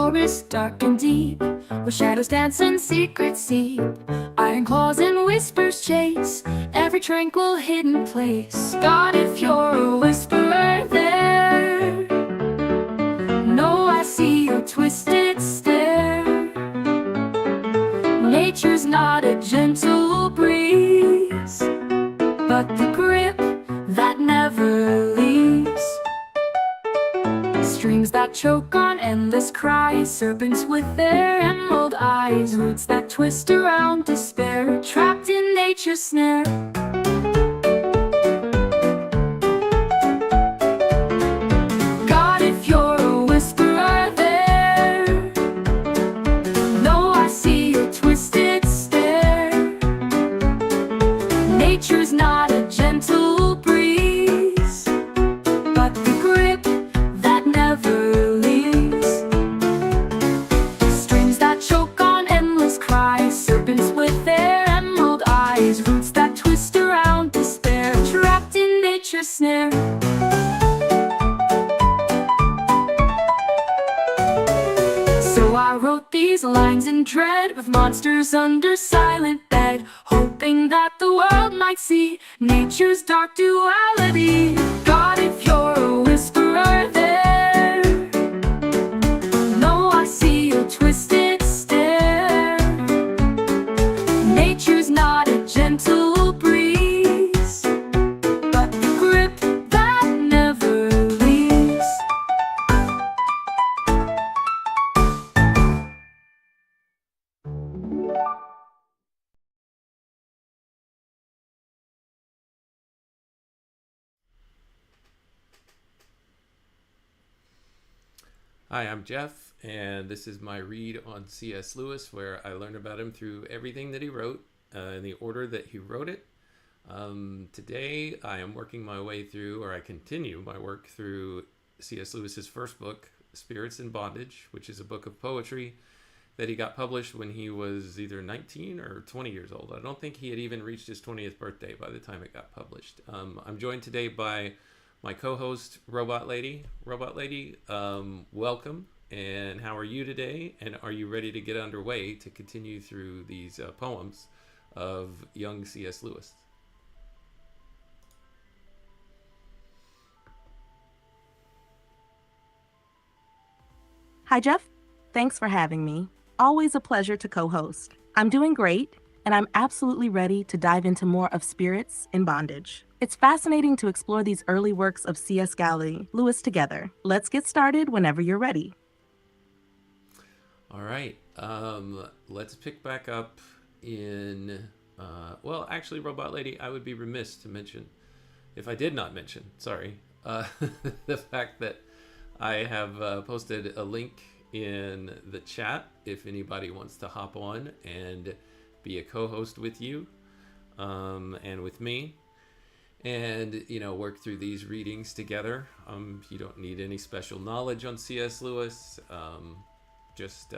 forest dark and deep, where shadows dance and secrets seep. Iron claws and whispers chase every tranquil hidden place. God, if you're a whisperer there, know I see your twisted stare. Nature's not a gentle breeze, but the grip that never leaves. Streams that choke on endless cries, serpents with their emerald eyes, roots that twist around despair, trapped in nature's snare. God, if you're a whisperer there, know I see your twisted stare. Nature's not a gentle breeze, but the grip that never leaves. Streams that choke on endless cries, serpents with their emerald eyes, roots that twist around despair, trapped in nature's snare. So I wrote these lines in dread, with monsters under silent bed, hoping that the world might see nature's dark duality. God, if you're a whisperer there, know I see your twisted stare. Nature's not a gentle breeze, but the grip that never leaves. Hi, I'm Jeff, and this is my read on C.S. Lewis, where I learned about him through everything that he wrote, in the order that he wrote it. Today, I am working my way through, or I continue my work through C.S. Lewis's first book, Spirits in Bondage, which is a book of poetry that he got published when he was either 19 or 20 years old. I don't think he had even reached his 20th birthday by the time it got published. I'm joined today by my co-host, Robot Lady. Robot Lady, welcome. And how are you today? And are you ready to get underway to continue through these poems of young C.S. Lewis? Hi, Jeff. Thanks for having me. Always a pleasure to co-host. I'm doing great, and I'm absolutely ready to dive into more of Spirits in Bondage. It's fascinating to explore these early works of C.S. Lewis together. Let's get started whenever you're ready. All right. Let's pick back up in, well, actually, Robot Lady, I would be remiss to mention, if I did not mention, sorry, the fact that I have posted a link in the chat if anybody wants to hop on and be a co-host with you and with me, and work through these readings together. You don't need any special knowledge on C.S. Lewis, just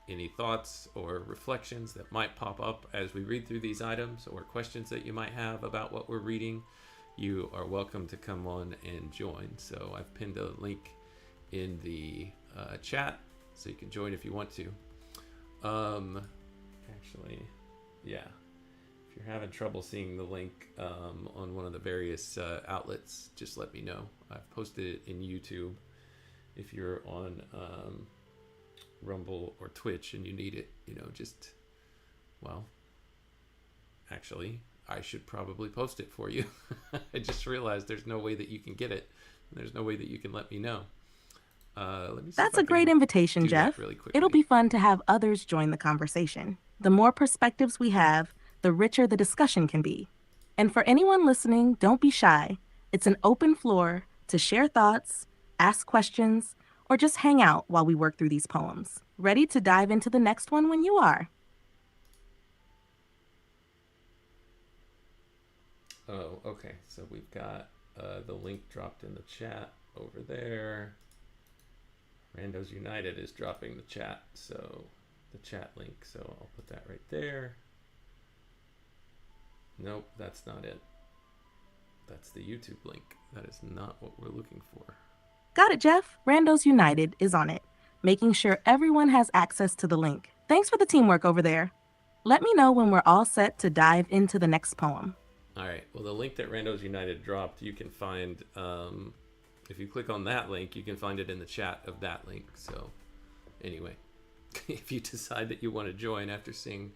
any thoughts or reflections that might pop up as we read through these items, or questions that you might have about what we're reading. You are welcome to come on and join. So I've pinned a link in the chat, so you can join if you want to. Actually, yeah, if you're having trouble seeing the link on one of the various outlets, just let me know. I've posted it in YouTube. If you're on Rumble or Twitch and you need it, well, actually, I should probably post it for you. I just realized there's no way that you can get it, and there's no way that you can let me know. Let me see. That's a great invitation, Jeff. Really, it'll be fun to have others join the conversation. The more perspectives we have, the richer the discussion can be. And for anyone listening, don't be shy. It's an open floor to share thoughts, ask questions, or just hang out while we work through these poems. Ready to dive into the next one when you are. Oh, okay. So we've got the link dropped in the chat over there. Randos United is dropping the chat, so the chat link. So I'll put that right there. Nope, that's not it. That's the YouTube link. That is not what we're looking for. Got it, Jeff. Randos United is on it. making sure everyone has access to the link. Thanks for the teamwork over there. Let me know when we're all set to dive into the next poem. All right. Well, the link that Randos United dropped, you can find, if you click on that link, you can find it in the chat of that link. So, anyway, if you decide that you want to join after seeing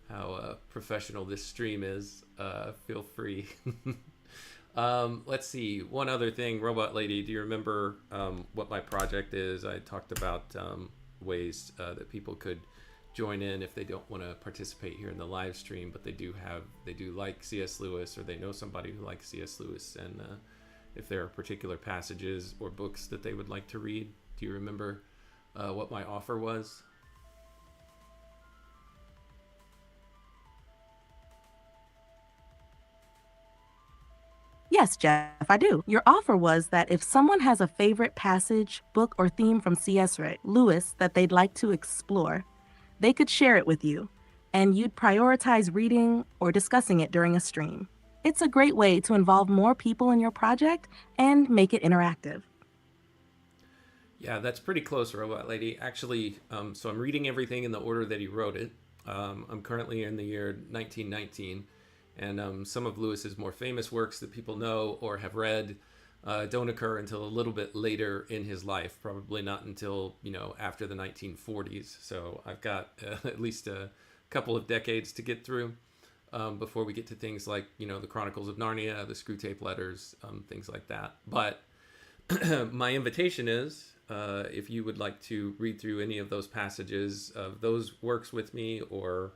how professional this stream is, feel free. Let's see. One other thing, Robot Lady, do you remember what my project is? I talked about ways that people could join in if they don't want to participate here in the live stream, but they do like C.S. Lewis, or they know somebody who likes C.S. Lewis, and if there are particular passages or books that they would like to read. Do you remember what my offer was? Yes, Jeff, I do. Your offer was that if someone has a favorite passage, book, or theme from C.S. Lewis that they'd like to explore, they could share it with you, and you'd prioritize reading or discussing it during a stream. It's a great way to involve more people in your project and make it interactive. Yeah, that's pretty close, Robot Lady. Actually, so I'm reading everything in the order that he wrote it. I'm currently in the year 1919, and some of Lewis's more famous works that people know or have read don't occur until a little bit later in his life, probably not until, after the 1940s. So I've got at least a couple of decades to get through before we get to things like, the Chronicles of Narnia, the Screwtape Letters, things like that. But my invitation is, if you would like to read through any of those passages of those works with me, or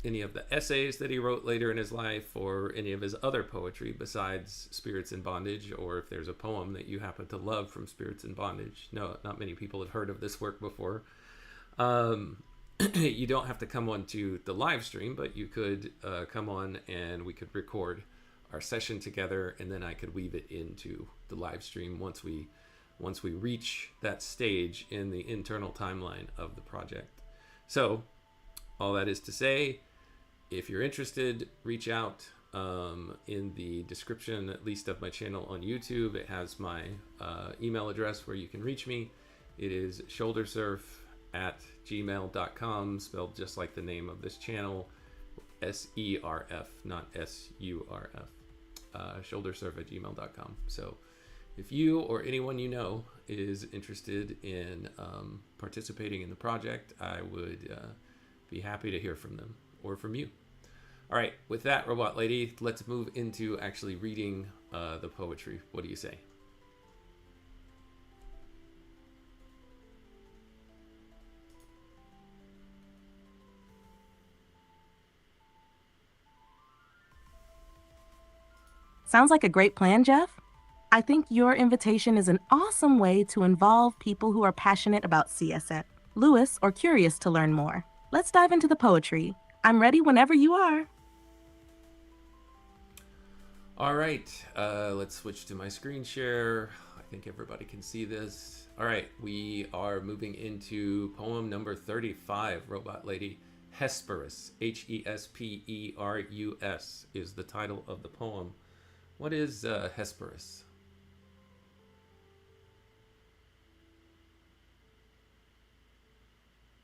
any of the essays that he wrote later in his life, or any of his other poetry besides Spirits in Bondage, or if there's a poem that you happen to love from Spirits in Bondage. No, not many people have heard of this work before. You don't have to come on to the live stream, but you could come on and we could record our session together, and then I could weave it into the live stream once we reach that stage in the internal timeline of the project. So all that is to say, if you're interested, reach out. In the description, at least of my channel on YouTube, it has my email address where you can reach me. It is shouldersurf@gmail.com, spelled just like the name of this channel, SERF, not SURF. Shouldersurf@gmail.com. So if you or anyone you know is interested in participating in the project, I would be happy to hear from them or from you. All right, with that, Robot Lady, let's move into actually reading the poetry. What do you say? Sounds like a great plan, Jeff. I think your invitation is an awesome way to involve people who are passionate about C.S. Lewis or curious to learn more. Let's dive into the poetry. I'm ready whenever you are. All right, let's switch to my screen share. I think everybody can see this. All right, we are moving into poem number 35, Robot Lady. Hesperus, Hesperus is the title of the poem. What is Hesperus?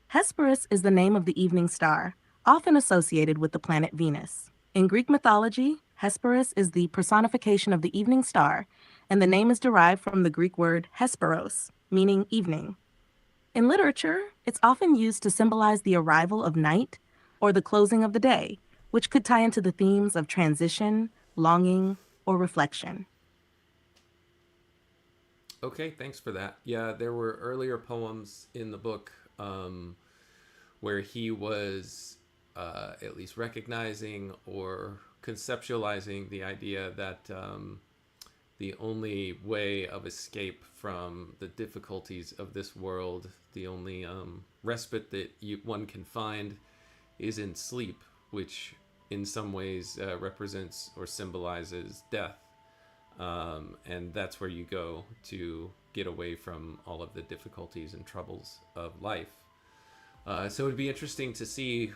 Hesperus is the name of the evening star, often associated with the planet Venus. In Greek mythology, Hesperus is the personification of the evening star, and the name is derived from the Greek word hesperos, meaning evening. In literature, it's often used to symbolize the arrival of night or the closing of the day, which could tie into the themes of transition, longing, or reflection. Okay, thanks for that. Yeah, there were earlier poems in the book where he was at least recognizing or conceptualizing the idea that the only way of escape from the difficulties of this world, the only respite that one can find is in sleep, which in some ways represents or symbolizes death. And that's where you go to get away from all of the difficulties and troubles of life. So it would be interesting to see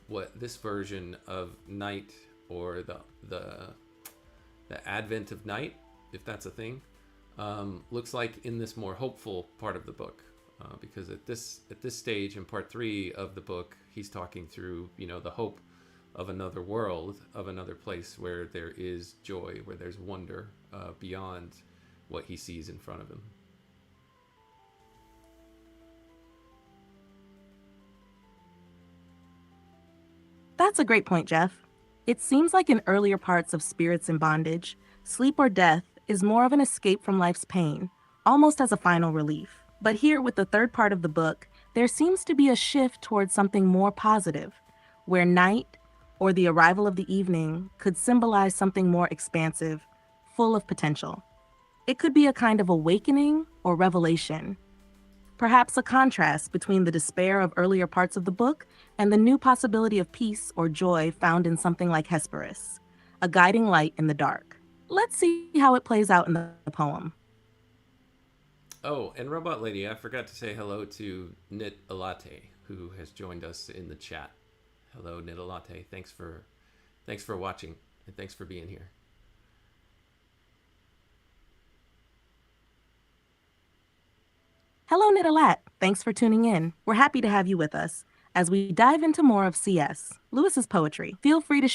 what this version of night, or the advent of night, if that's a thing, looks like in this more hopeful part of the book, because at this stage in part 3 of the book, he's talking through the hope of another world, of another place where there is joy, where there's wonder beyond what he sees in front of him. That's a great point, Jeff. It seems like in earlier parts of Spirits in Bondage, sleep or death is more of an escape from life's pain, almost as a final relief. But here, with the third part of the book, there seems to be a shift towards something more positive, where night, or the arrival of the evening, could symbolize something more expansive, full of potential. It could be a kind of awakening or revelation, perhaps a contrast between the despair of earlier parts of the book and the new possibility of peace or joy found in something like Hesperus, a guiding light in the dark. Let's see how it plays out in the poem. Oh, and Robot Lady, I forgot to say hello to Nit Alate, who has joined us in the chat. Hello, Nit Alate. Thanks for watching, and thanks for being here. Hello, Nidalat. Thanks for tuning in. We're happy to have you with us as we dive into more of C.S. Lewis's poetry. Feel free to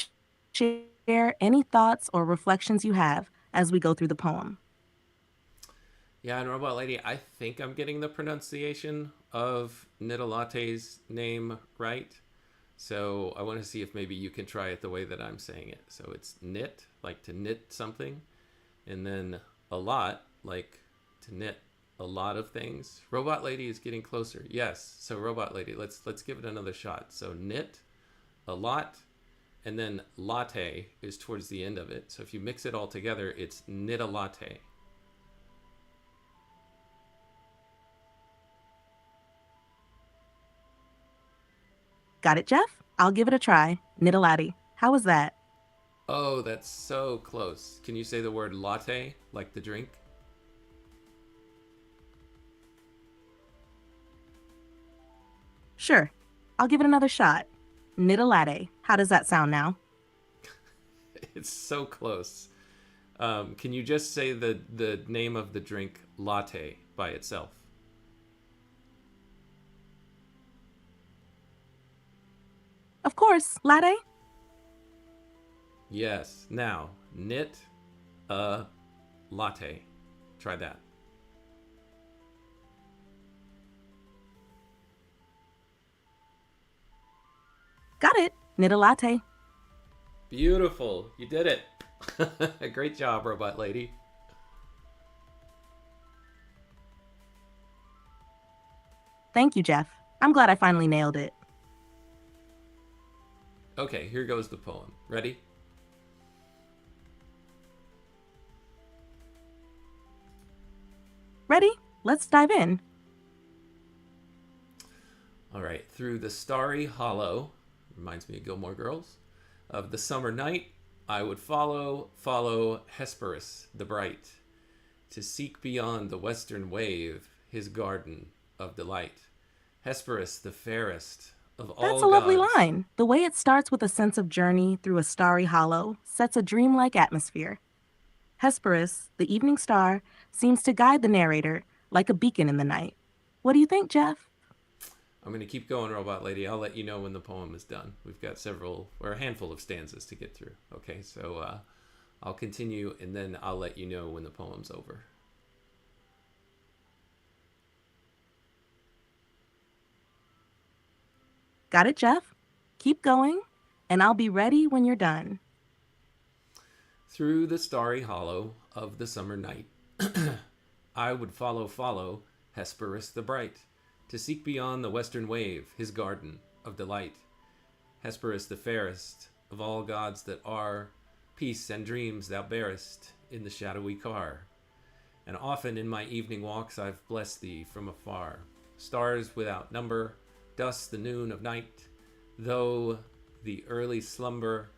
share any thoughts or reflections you have as we go through the poem. Yeah, and Robot Lady, I think I'm getting the pronunciation of Nidalate's name right. So I want to see if maybe you can try it the way that I'm saying it. So it's knit, like to knit something, and then a lot, like to knit a lot of things. Robot Lady is getting closer. Yes. So Robot Lady, let's give it another shot. So knit, a lot, and then latte is towards the end of it. So if you mix it all together, it's knit a latte. Got it, Jeff? I'll give it a try. Nidalati. How was that? Oh, that's so close. Can you say the word latte, like the drink? Sure. I'll give it another shot. Nidalate. How does that sound now? It's so close. Can you just say the name of the drink, latte, by itself? Of course, latte. Yes. Now, knit a latte. Try that. Got it. Knit a latte. Beautiful. You did it. Great job, Robot Lady. Thank you, Jeff. I'm glad I finally nailed it. Okay, here goes the poem. Ready? Ready? Let's dive in. All right. Through the starry hollow, reminds me of Gilmore Girls, of the summer night, I would follow Hesperus the bright, to seek beyond the western wave his garden of delight. Hesperus the fairest of all That's a lovely gods. line. The way it starts with a sense of journey through a starry hollow sets a dreamlike atmosphere. Hesperus, the evening star, seems to guide the narrator like a beacon in the night. What do you think, Jeff? I'm going to keep going, Robot Lady. I'll let you know when the poem is done. We've got a handful of stanzas to get through. Okay, so I'll continue, and then I'll let you know when the poem's over. Got it, Jeff? Keep going, and I'll be ready when you're done. Through the starry hollow of the summer night, I would follow Hesperus the bright, to seek beyond the western wave his garden of delight. Hesperus the fairest of all gods that are, peace and dreams thou bearest in the shadowy car. And often in my evening walks I've blessed thee from afar. Stars without number, dust the noon of night, thou the early slumber,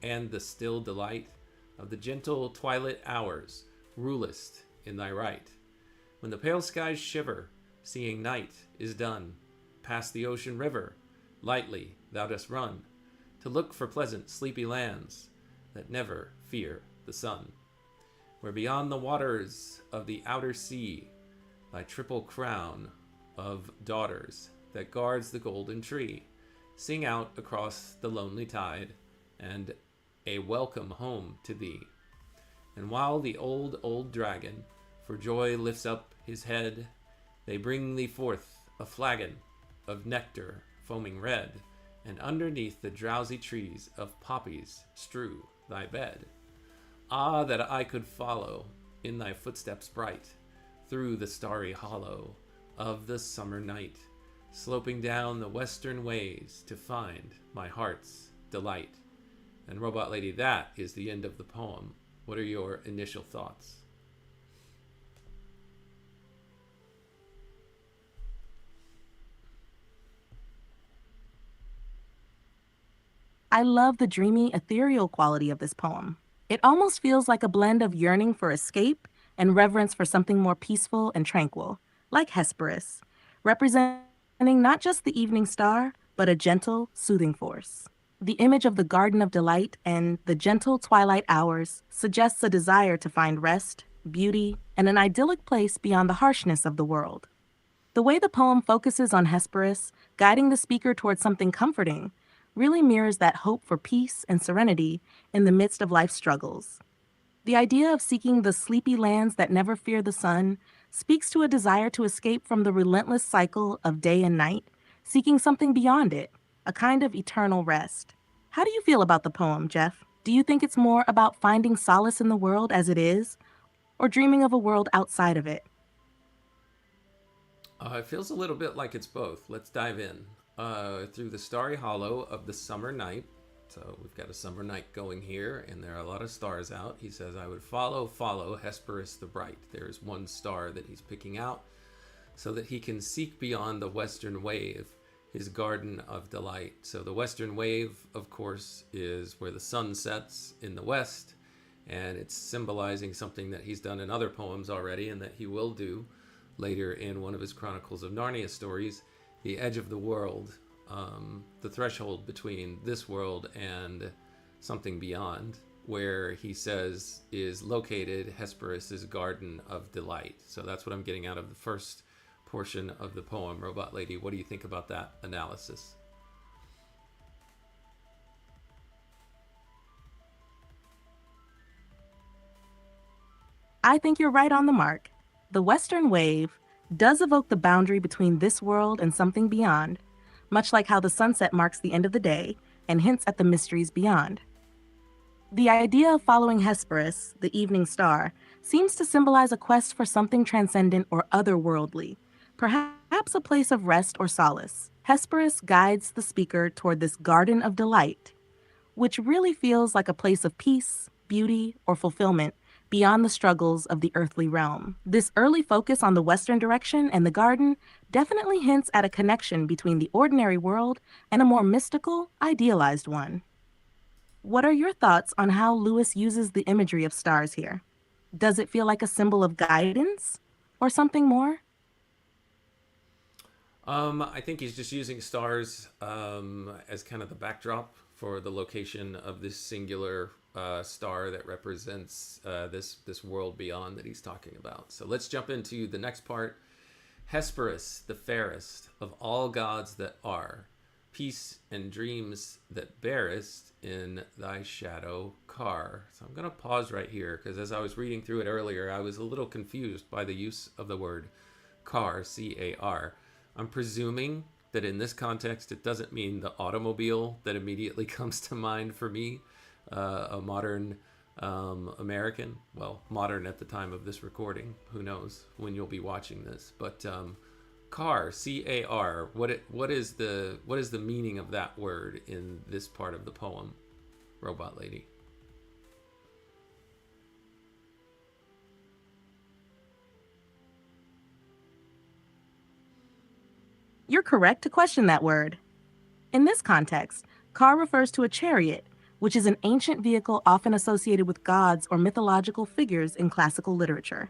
and the still delight of the gentle twilight hours, rulest in thy right. When the pale skies shiver, seeing night is done, past the ocean river, lightly thou dost run, to look for pleasant sleepy lands that never fear the sun. where beyond the waters of the outer sea, thy triple crown of daughters that guards the golden tree, sing out across the lonely tide, and a welcome home to thee. And while the old dragon for joy lifts up his head, they bring thee forth a flagon of nectar foaming red, and underneath the drowsy trees of poppies strew thy bed. Ah, that I could follow in thy footsteps bright, through the starry hollow of the summer night, sloping down the western ways to find my heart's delight. And Robot Lady, that is the end of the poem. What are your initial thoughts? I love the dreamy, ethereal quality of this poem. It almost feels like a blend of yearning for escape and reverence for something more peaceful and tranquil, like Hesperus, representing not just the evening star, but a gentle, soothing force. The image of the Garden of Delight and the gentle twilight hours suggests a desire to find rest, beauty, and an idyllic place beyond the harshness of the world. The way the poem focuses on Hesperus, guiding the speaker towards something comforting, really mirrors that hope for peace and serenity in the midst of life's struggles. The idea of seeking the sleepy lands that never fear the sun speaks to a desire to escape from the relentless cycle of day and night, seeking something beyond it, a kind of eternal rest. How do you feel about the poem, Jeff? Do you think it's more about finding solace in the world as it is, or dreaming of a world outside of it? It feels a little bit like it's both. Let's dive in. Through the starry hollow of the summer night. So we've got a summer night going here, and there are a lot of stars out. He says, I would follow Hesperus the bright. There's one star that he's picking out so that he can seek beyond the western wave, his garden of delight. So the western wave, of course, is where the sun sets in the west, and it's symbolizing something that he's done in other poems already and that he will do later in one of his Chronicles of Narnia stories, the edge of the world, the threshold between this world and something beyond, where he says is located Hesperus's Garden of Delight. So that's what I'm getting out of the first portion of the poem. Robot Lady, what do you think about that analysis? I think you're right on the mark. The Western wave does evoke the boundary between this world and something beyond, much like how the sunset marks the end of the day and hints at the mysteries beyond. The idea of following Hesperus, the evening star, seems to symbolize a quest for something transcendent or otherworldly, perhaps a place of rest or solace. Hesperus guides the speaker toward this garden of delight, which really feels like a place of peace, beauty, or fulfillment beyond the struggles of the earthly realm. This early focus on the western direction and the garden definitely hints at a connection between the ordinary world and a more mystical, idealized one. What are your thoughts on how Lewis uses the imagery of stars here? Does it feel like a symbol of guidance or something more? I think he's just using stars as kind of the backdrop for the location of this singular star that represents this world beyond that he's talking about. So let's jump into the next part. Hesperus, the fairest of all gods that are, peace and dreams that bearest in thy shadow car. So I'm going to pause right here because as I was reading through it earlier, I was a little confused by the use of the word car, C-A-R. I'm presuming that in this context, it doesn't mean the automobile that immediately comes to mind for me, a modern American. Well, modern at the time of this recording. Who knows when you'll be watching this? But car, C-A-R. What is the meaning of that word in this part of the poem, Robot Lady? You're correct to question that word. In this context, car refers to a chariot, which is an ancient vehicle often associated with gods or mythological figures in classical literature.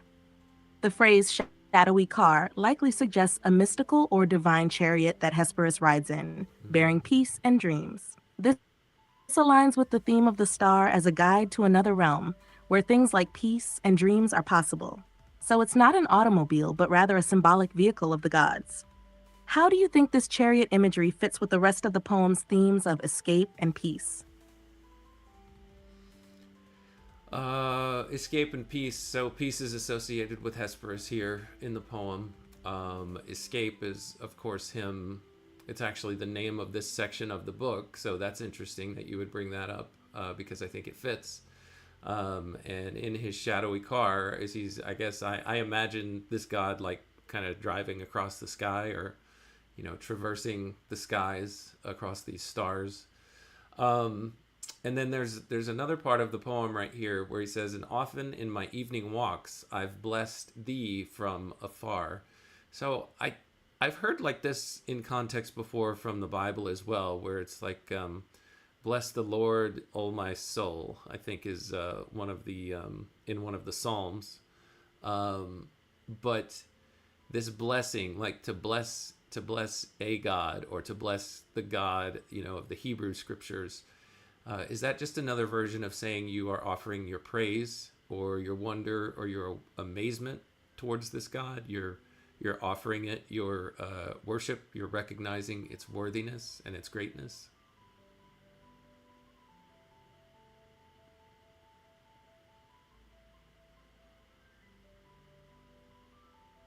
The phrase shadowy car likely suggests a mystical or divine chariot that Hesperus rides in, bearing peace and dreams. This aligns with the theme of the star as a guide to another realm, where things like peace and dreams are possible. So it's not an automobile, but rather a symbolic vehicle of the gods. How do you think this chariot imagery fits with the rest of the poem's themes of escape and peace? Escape and peace. So peace is associated with Hesperus here in the poem. Escape is, of course, him. It's actually the name of this section of the book, so that's interesting that you would bring that up, because I think it fits. And in his shadowy car, as he's, I guess, I imagine this god like kind of driving across the sky, or traversing the skies across these stars. And then there's another part of the poem right here where he says, "And often in my evening walks, I've blessed thee from afar." So I've heard like this in context before from the Bible as well, where it's like, "Bless the Lord, O my soul," I think is one of the in one of the Psalms. But this blessing, like to bless a God, or to bless the God, of the Hebrew scriptures. Is that just another version of saying you are offering your praise, or your wonder, or your amazement towards this God? You're offering it your worship. You're recognizing its worthiness and its greatness.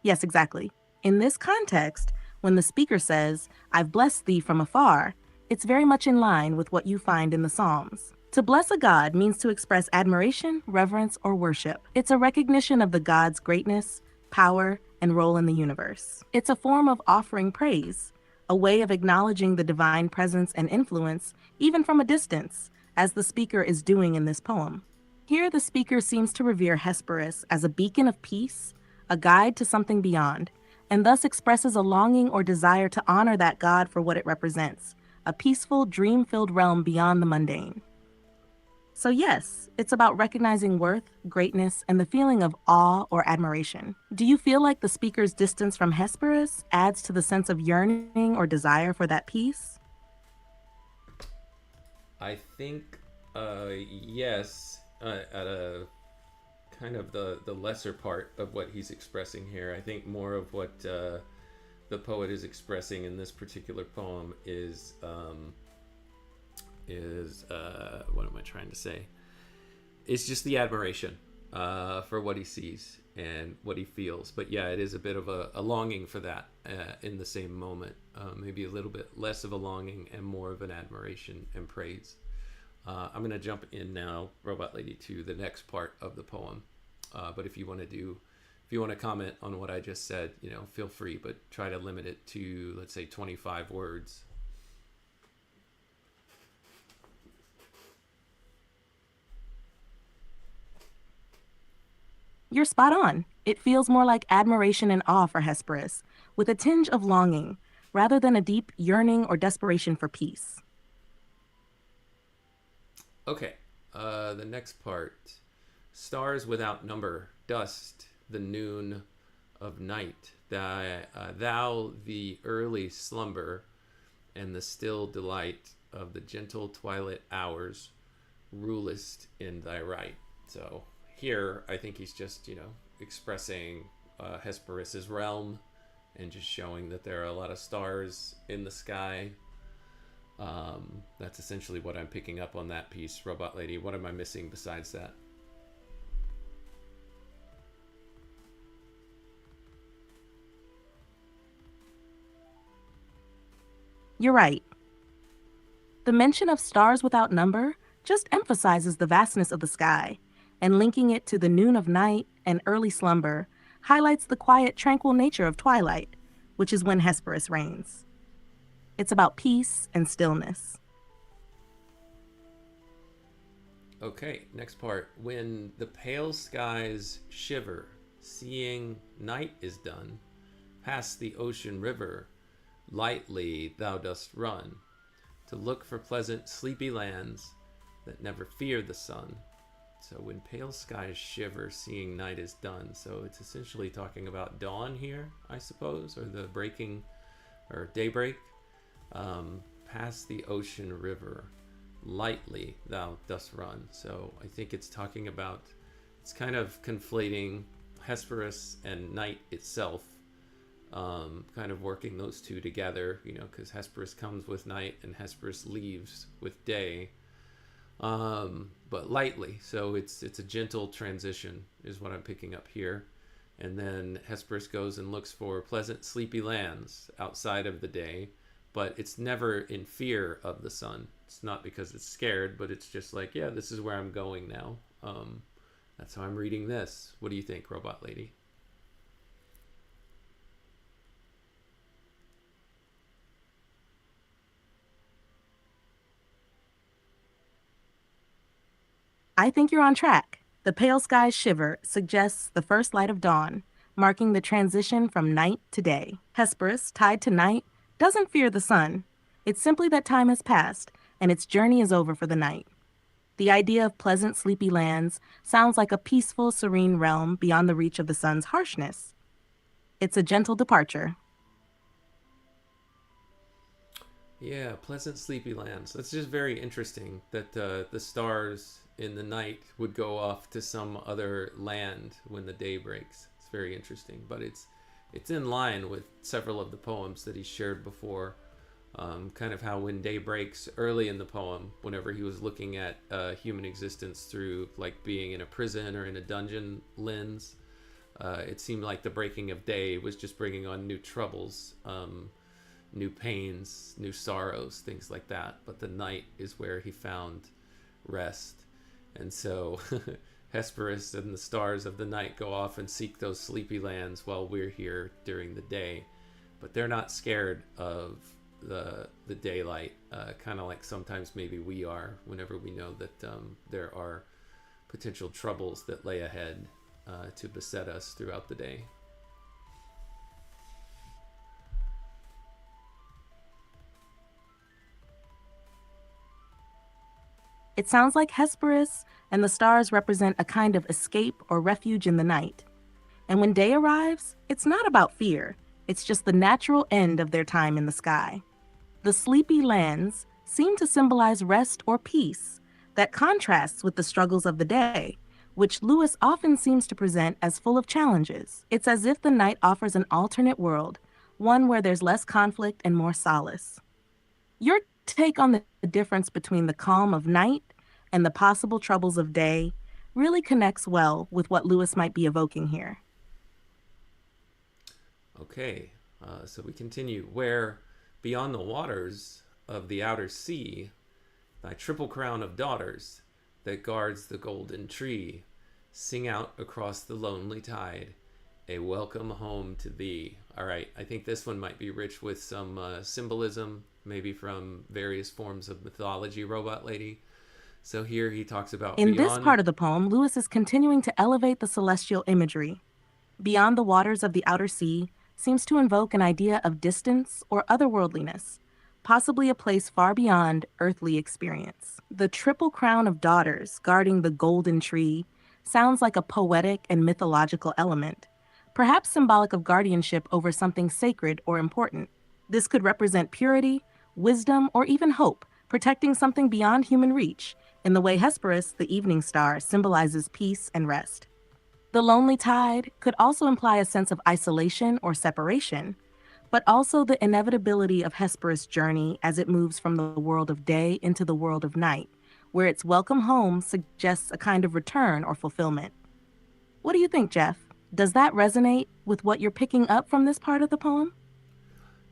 Yes, exactly. In this context, when the speaker says, "I've blessed thee from afar," it's very much in line with what you find in the Psalms. To bless a god means to express admiration, reverence, or worship. It's a recognition of the god's greatness, power, and role in the universe. It's a form of offering praise, a way of acknowledging the divine presence and influence, even from a distance, as the speaker is doing in this poem. Here, the speaker seems to revere Hesperus as a beacon of peace, a guide to something beyond, and thus expresses a longing or desire to honor that god for what it represents, a peaceful, dream-filled realm beyond the mundane. So yes, it's about recognizing worth, greatness, and the feeling of awe or admiration. Do you feel like the speaker's distance from Hesperus adds to the sense of yearning or desire for that peace? I think, yes, at a kind of the lesser part of what he's expressing here. I think more of what the poet is expressing in this particular poem is what am I trying to say? It's just the admiration for what he sees and what he feels. But yeah, it is a bit of a longing for that in the same moment. Maybe a little bit less of a longing and more of an admiration and praise. I'm going to jump in now, Robot Lady, to the next part of the poem. But if you want to comment on what I just said, feel free, but try to limit it to, let's say, 25 words. You're spot on. It feels more like admiration and awe for Hesperus, with a tinge of longing, rather than a deep yearning or desperation for peace. Okay, the next part. Stars without number, dust, the noon of night, thou the early slumber, and the still delight of the gentle twilight hours, rulest in thy right. So here, I think he's just, expressing Hesperus's realm, and just showing that there are a lot of stars in the sky. That's essentially what I'm picking up on that piece, Robot Lady. What am I missing besides that? You're right. The mention of stars without number just emphasizes the vastness of the sky, and linking it to the noon of night and early slumber highlights the quiet, tranquil nature of twilight, which is when Hesperus reigns. It's about peace and stillness. Okay, next part. When the pale skies shiver, seeing night is done, past the ocean river, lightly thou dost run, to look for pleasant sleepy lands that never fear the sun. So when pale skies shiver, seeing night is done. So it's essentially talking about dawn here, I suppose, or the breaking, or daybreak. Past the ocean river, lightly thou dost run. So I think it's talking about it's kind of conflating Hesperus and night itself, kind of working those two together, because Hesperus comes with night and Hesperus leaves with day, but lightly. So it's a gentle transition is what I'm picking up here. And then Hesperus goes and looks for pleasant, sleepy lands outside of the day, but it's never in fear of the sun. It's not because it's scared, but it's just like, yeah, this is where I'm going now. That's how I'm reading this. What do you think, Robot Lady? I think you're on track. The pale sky shiver suggests the first light of dawn, marking the transition from night to day. Hesperus, tied to night, doesn't fear the sun. It's simply that time has passed, and its journey is over for the night. The idea of pleasant, sleepy lands sounds like a peaceful, serene realm beyond the reach of the sun's harshness. It's a gentle departure. Yeah, pleasant, sleepy lands. That's just very interesting that the stars in the night would go off to some other land when the day breaks. It's very interesting, but it's in line with several of the poems that he shared before. Kind of how when day breaks early in the poem, whenever he was looking at human existence through like being in a prison or in a dungeon lens, it seemed like the breaking of day was just bringing on new troubles, new pains, new sorrows, things like that. But the night is where he found rest. And so Hesperus and the stars of the night go off and seek those sleepy lands while we're here during the day. But they're not scared of the daylight, kind of like sometimes maybe we are whenever we know that there are potential troubles that lay ahead to beset us throughout the day. It sounds like Hesperus and the stars represent a kind of escape or refuge in the night. And when day arrives, it's not about fear. It's just the natural end of their time in the sky. The sleepy lands seem to symbolize rest or peace that contrasts with the struggles of the day, which Lewis often seems to present as full of challenges. It's as if the night offers an alternate world, one where there's less conflict and more solace. Your take on the difference between the calm of night and the possible troubles of day really connects well with what Lewis might be evoking here. Okay, so we continue. Where beyond the waters of the outer sea, thy triple crown of daughters that guards the golden tree, sing out across the lonely tide, a welcome home to thee. All right, I think this one might be rich with some symbolism, maybe from various forms of mythology, Robot Lady. So here he talks about in this part of the poem, Lewis is continuing to elevate the celestial imagery. Beyond the waters of the outer sea seems to invoke an idea of distance or otherworldliness, possibly a place far beyond earthly experience. The triple crown of daughters guarding the golden tree sounds like a poetic and mythological element, perhaps symbolic of guardianship over something sacred or important. This could represent purity, wisdom, or even hope, protecting something beyond human reach, in the way Hesperus, the evening star, symbolizes peace and rest. The lonely tide could also imply a sense of isolation or separation, but also the inevitability of Hesperus' journey as it moves from the world of day into the world of night, where its welcome home suggests a kind of return or fulfillment. What do you think, Jeff? Does that resonate with what you're picking up from this part of the poem?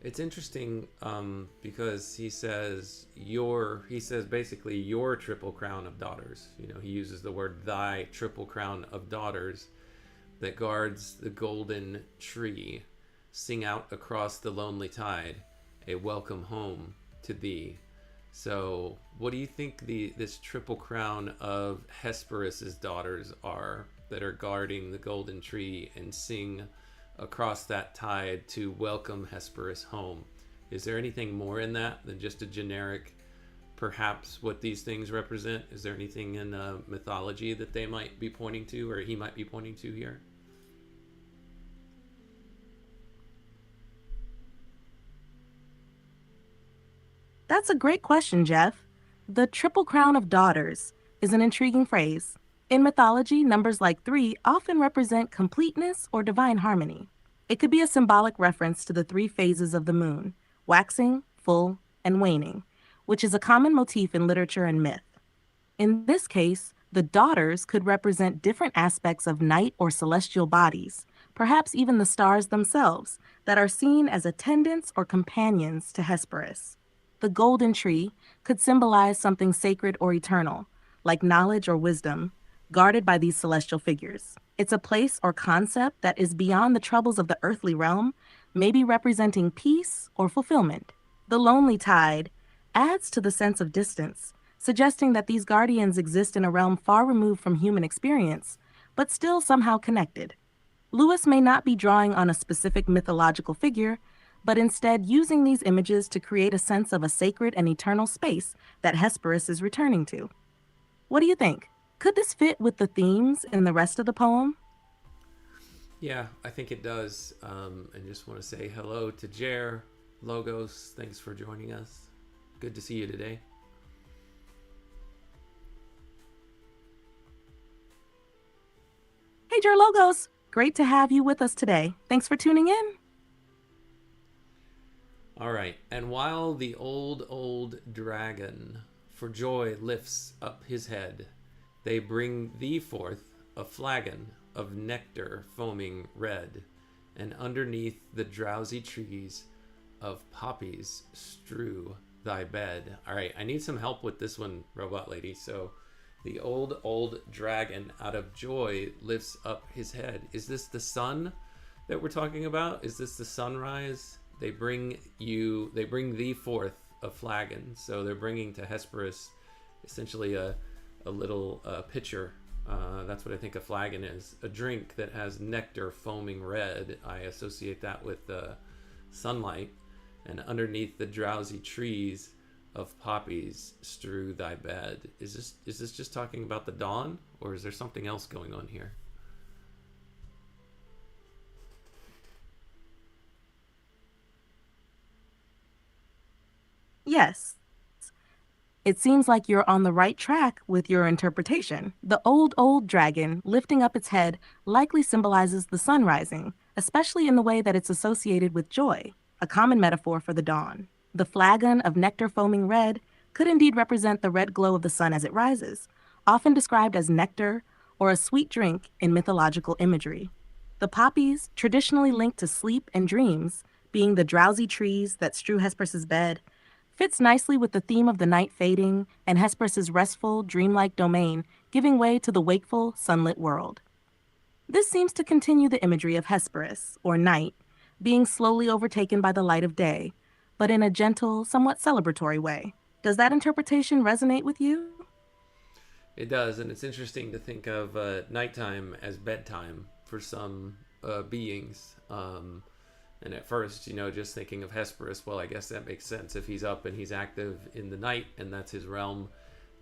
It's interesting because he says basically your triple crown of daughters. He uses the word thy triple crown of daughters that guards the golden tree, sing out across the lonely tide, a welcome home to thee. So what do you think this triple crown of Hesperus's daughters are that are guarding the golden tree and sing across that tide to welcome Hesperus home? Is there anything more in that than just a generic, perhaps, what these things represent? Is there anything in mythology that they might be pointing to, or he might be pointing to here? That's a great question, Jeff. The triple crown of daughters is an intriguing phrase. In mythology, numbers like 3 often represent completeness or divine harmony. It could be a symbolic reference to the three phases of the moon: waxing, full, and waning, which is a common motif in literature and myth. In this case, the daughters could represent different aspects of night or celestial bodies, perhaps even the stars themselves, that are seen as attendants or companions to Hesperus. The golden tree could symbolize something sacred or eternal, like knowledge or wisdom, guarded by these celestial figures. It's a place or concept that is beyond the troubles of the earthly realm, maybe representing peace or fulfillment. The lonely tide adds to the sense of distance, suggesting that these guardians exist in a realm far removed from human experience, but still somehow connected. Lewis may not be drawing on a specific mythological figure, but instead using these images to create a sense of a sacred and eternal space that Hesperus is returning to. What do you think? Could this fit with the themes in the rest of the poem? Yeah, I think it does. And just want to say hello to Jer, Logos. Thanks for joining us. Good to see you today. Hey, Jer Logos! Great to have you with us today. Thanks for tuning in. All right. And while the old dragon for joy lifts up his head, they bring thee forth a flagon of nectar foaming red, and underneath the drowsy trees of poppies strew thy bed. All right, I need some help with this one, Robot Lady. So the old dragon out of joy lifts up his head. Is this the sun that we're talking about? Is this the sunrise? They bring thee forth a flagon. So they're bringing to Hesperus essentially a little pitcher. That's what I think a flagon is. A drink that has nectar foaming red. I associate that with sunlight. And underneath the drowsy trees of poppies strew thy bed. Is this just talking about the dawn, or is there something else going on here? Yes. It seems like you're on the right track with your interpretation. The old dragon lifting up its head likely symbolizes the sun rising, especially in the way that it's associated with joy, a common metaphor for the dawn. The flagon of nectar foaming red could indeed represent the red glow of the sun as it rises, often described as nectar or a sweet drink in mythological imagery. The poppies, traditionally linked to sleep and dreams, being the drowsy trees that strew Hesperus's bed, fits nicely with the theme of the night fading and Hesperus's restful, dreamlike domain giving way to the wakeful, sunlit world. This seems to continue the imagery of Hesperus, or night, being slowly overtaken by the light of day, but in a gentle, somewhat celebratory way. Does that interpretation resonate with you? It does, and it's interesting to think of nighttime as bedtime for some beings. And at first, just thinking of Hesperus, well, I guess that makes sense. If he's up and he's active in the night, and that's his realm,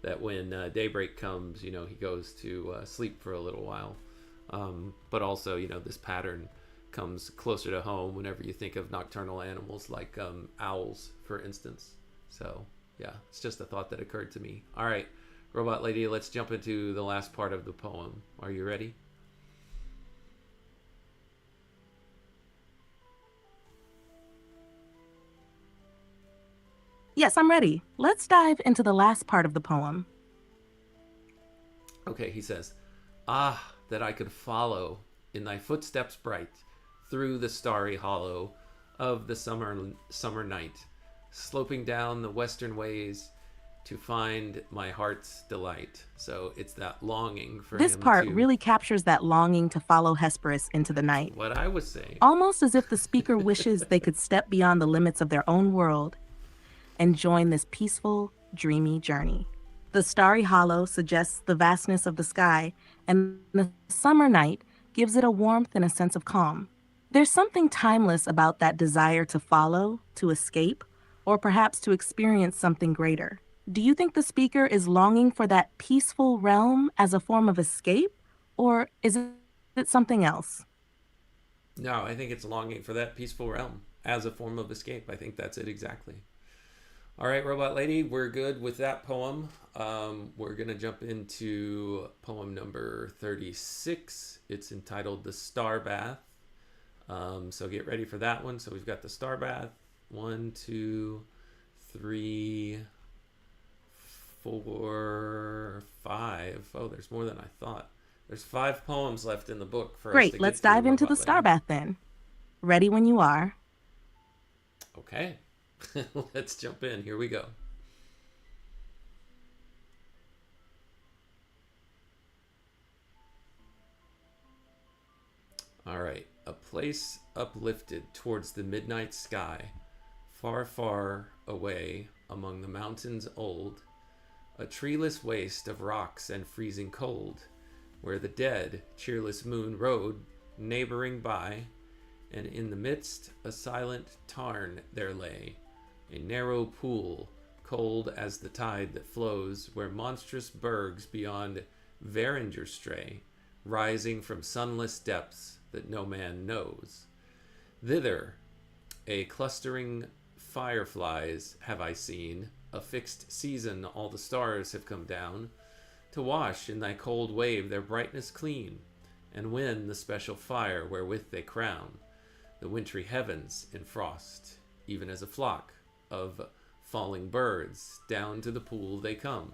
that when daybreak comes, he goes to sleep for a little while. But also, this pattern comes closer to home whenever you think of nocturnal animals like owls, for instance. So, yeah, it's just a thought that occurred to me. All right, Robot Lady, let's jump into the last part of the poem. Are you ready? Yes, I'm ready. Let's dive into the last part of the poem. Okay, he says, "Ah, that I could follow in thy footsteps bright through the starry hollow of the summer night, sloping down the western ways to find my heart's delight." So it's that longing for This him part to... really captures that longing to follow Hesperus into the night, What I was saying. almost as if the speaker wishes they could step beyond the limits of their own world and join this peaceful, dreamy journey. The starry hollow suggests the vastness of the sky, and the summer night gives it a warmth and a sense of calm. There's something timeless about that desire to follow, to escape, or perhaps to experience something greater. Do you think the speaker is longing for that peaceful realm as a form of escape, or is it something else? No, I think it's longing for that peaceful realm as a form of escape. I think that's it exactly. All right, Robot Lady, we're good with that poem. We're going to jump into poem number 36. It's entitled The Star Bath. So get ready for that one. So we've got The Star Bath. 1, 2, 3, 4, 5. Oh, there's more than I thought. There's 5 poems left in the book for us to Great, get let's through, dive into the Robot star Lady. bath then. Ready when you are. Okay. Let's jump in. Here we go. All right. A place uplifted towards the midnight sky, far, far away among the mountains old, a treeless waste of rocks and freezing cold, where the dead, cheerless moon rode, neighboring by, and in the midst a silent tarn there lay, a narrow pool, cold as the tide that flows, where monstrous bergs beyond Varinger stray, rising from sunless depths that no man knows. Thither a clustering fireflies have I seen, a fixed season all the stars have come down, to wash in thy cold wave their brightness clean, and win the special fire wherewith they crown the wintry heavens in frost, even as a flock of falling birds down to the pool they come,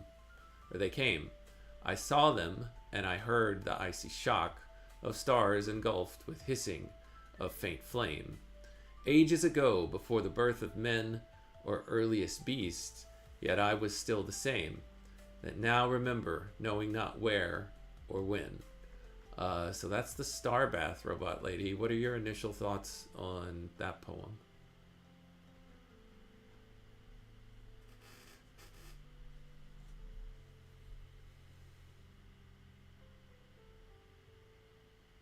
or they came. I saw them, and I heard the icy shock of stars engulfed with hissing of faint flame. Ages ago, before the birth of men or earliest beast, yet I was still the same, that now remember, knowing not where or when. So that's the Star Bath, Robot Lady. What are your initial thoughts on that poem?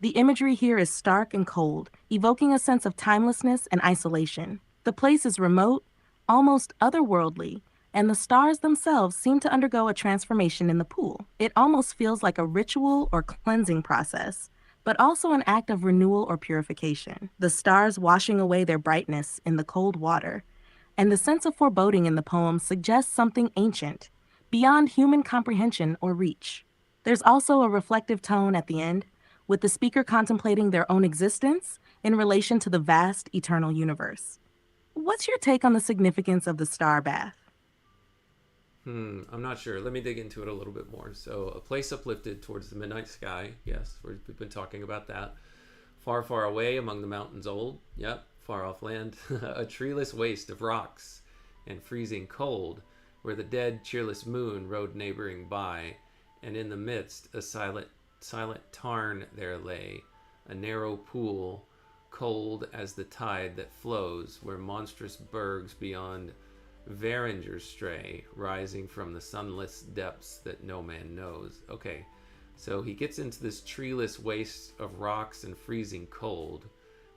The imagery here is stark and cold, evoking a sense of timelessness and isolation. The place is remote, almost otherworldly, and the stars themselves seem to undergo a transformation in the pool. It almost feels like a ritual or cleansing process, but also an act of renewal or purification. The stars washing away their brightness in the cold water, and the sense of foreboding in the poem suggests something ancient, beyond human comprehension or reach. There's also a reflective tone at the end, with the speaker contemplating their own existence in relation to the vast, eternal universe. What's your take on the significance of the star bath? I'm not sure. Let me dig into it a little bit more. So, a place uplifted towards the midnight sky. Yes, we've been talking about that. Far, far away among the mountains old. Yep, far off land. A treeless waste of rocks and freezing cold, where the dead, cheerless moon rode neighboring by, and in the midst a silent tarn there lay, a narrow pool, cold as the tide that flows, where monstrous bergs beyond Varinger stray, rising from the sunless depths that no man knows. Okay, so he gets into this treeless waste of rocks and freezing cold,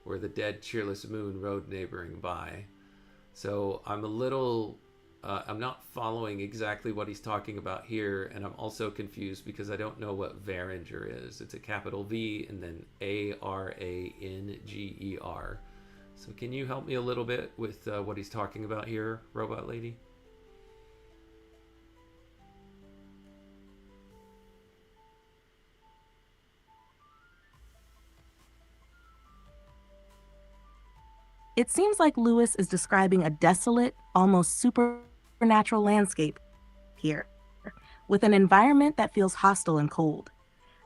where the dead, cheerless moon rode neighboring by. So I'm not following exactly what he's talking about here, and I'm also confused because I don't know what Varinger is. It's a capital V and then Aranger. So can you help me a little bit with what he's talking about here, Robot Lady? It seems like Lewis is describing a desolate, almost supernatural landscape here, with an environment that feels hostile and cold.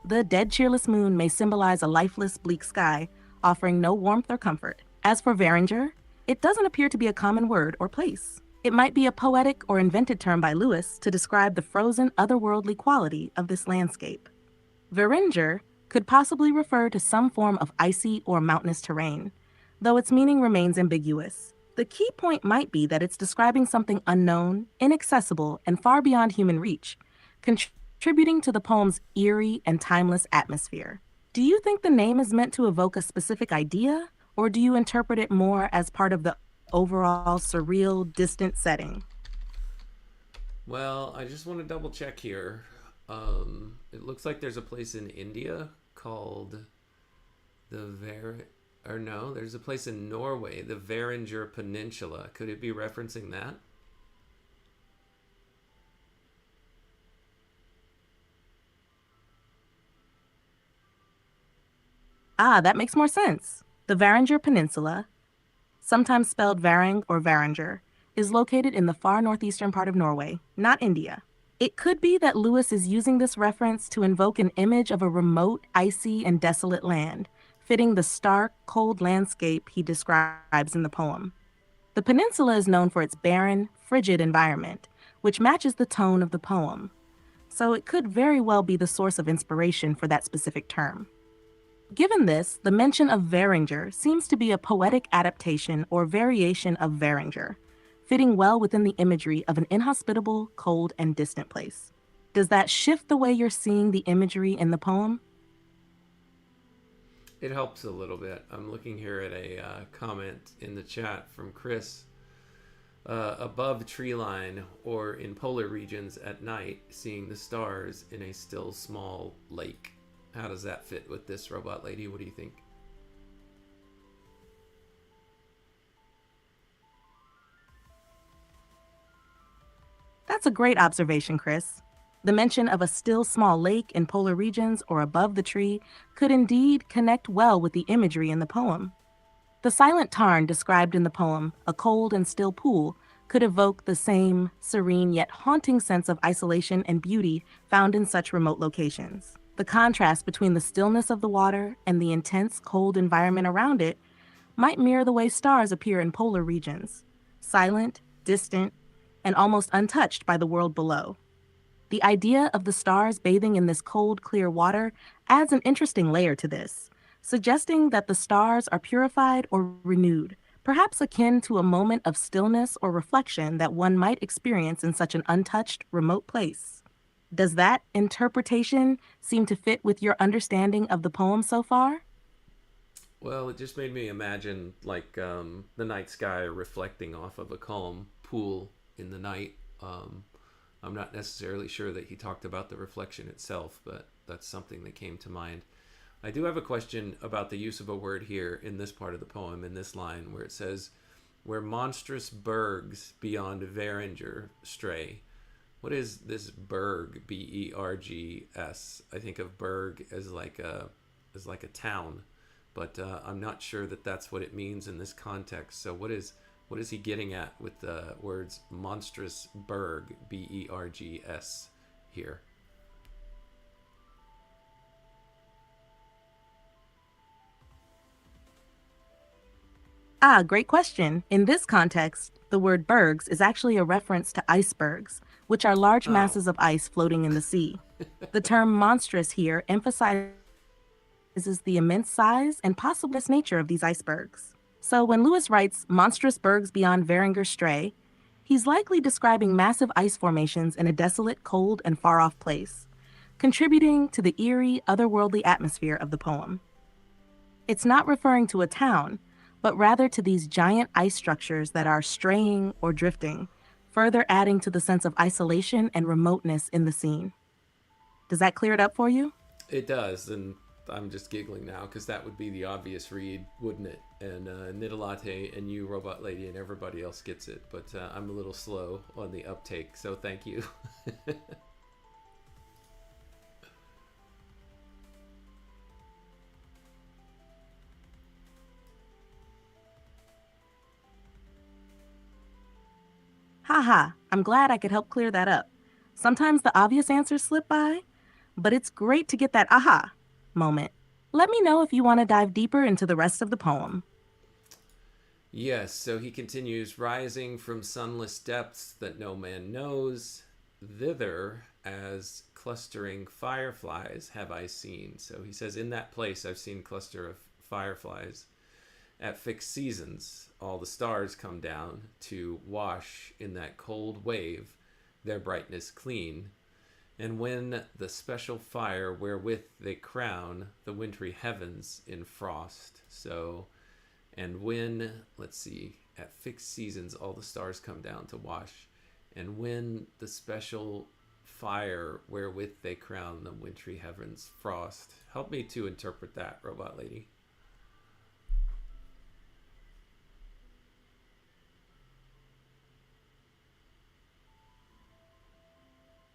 The dead, cheerless moon may symbolize a lifeless, bleak sky, offering no warmth or comfort. As for Varinger, it doesn't appear to be a common word or place. It might be a poetic or invented term by Lewis to describe the frozen, otherworldly quality of this landscape. Varinger could possibly refer to some form of icy or mountainous terrain, though its meaning remains ambiguous. The key point might be that it's describing something unknown, inaccessible, and far beyond human reach, contributing to the poem's eerie and timeless atmosphere. Do you think the name is meant to evoke a specific idea, or do you interpret it more as part of the overall surreal, distant setting? Well, I just want to double check here. It looks like there's a place in India called or no, there's a place in Norway, the Varinger Peninsula. Could it be referencing that? Ah, that makes more sense. The Varinger Peninsula, sometimes spelled Varang or Varinger, is located in the far northeastern part of Norway, not India. It could be that Lewis is using this reference to invoke an image of a remote, icy, and desolate land, fitting the stark, cold landscape he describes in the poem. The peninsula is known for its barren, frigid environment, which matches the tone of the poem, so it could very well be the source of inspiration for that specific term. Given this, the mention of Varinger seems to be a poetic adaptation or variation of Varinger, fitting well within the imagery of an inhospitable, cold, and distant place. Does that shift the way you're seeing the imagery in the poem? It helps a little bit. I'm looking here at a comment in the chat from Chris. Above tree line or in polar regions at night, seeing the stars in a still small lake. How does that fit with this, Robot Lady? What do you think? That's a great observation, Chris. The mention of a still small lake in polar regions or above the tree could indeed connect well with the imagery in the poem. The silent tarn described in the poem, a cold and still pool, could evoke the same serene yet haunting sense of isolation and beauty found in such remote locations. The contrast between the stillness of the water and the intense cold environment around it might mirror the way stars appear in polar regions, silent, distant, and almost untouched by the world below. The idea of the stars bathing in this cold, clear water adds an interesting layer to this, suggesting that the stars are purified or renewed, perhaps akin to a moment of stillness or reflection that one might experience in such an untouched, remote place. Does that interpretation seem to fit with your understanding of the poem so far? Well, it just made me imagine like the night sky reflecting off of a calm pool in the night. I'm not necessarily sure that he talked about the reflection itself, but that's something that came to mind. I do have a question about the use of a word here in this part of the poem, in this line where it says, where monstrous bergs beyond Varinger stray. What is this berg, Bergs? I think of berg as like a town, but I'm not sure that that's what it means in this context. So what is he getting at with the words monstrous berg, Bergs, here? Ah, great question. In this context, the word bergs is actually a reference to icebergs, which are large Oh, masses of ice floating in the sea. The term monstrous here emphasizes the immense size and possibly nature of these icebergs. So when Lewis writes monstrous bergs beyond Varinger Stray, he's likely describing massive ice formations in a desolate, cold, and far off place, contributing to the eerie, otherworldly atmosphere of the poem. It's not referring to a town, but rather to these giant ice structures that are straying or drifting, further adding to the sense of isolation and remoteness in the scene. Does that clear it up for you? it does, and I'm just giggling now because that would be the obvious read, wouldn't it? And Nidalate and you, Robot Lady, and everybody else gets it, but I'm a little slow on the uptake, so thank you. Haha, I'm glad I could help clear that up. Sometimes the obvious answers slip by, but it's great to get that aha moment. Let me know if you want to dive deeper into the rest of the poem. Yes, so he continues, rising from sunless depths that no man knows, thither as clustering fireflies have I seen. So he says, in that place I've seen cluster of fireflies. At fixed seasons, all the stars come down to wash in that cold wave their brightness clean. And when the special fire wherewith they crown the wintry heavens in frost. So, and when, let's see, at fixed seasons, all the stars come down to wash. And when the special fire wherewith they crown the wintry heavens frost. Help me to interpret that, Robot Lady.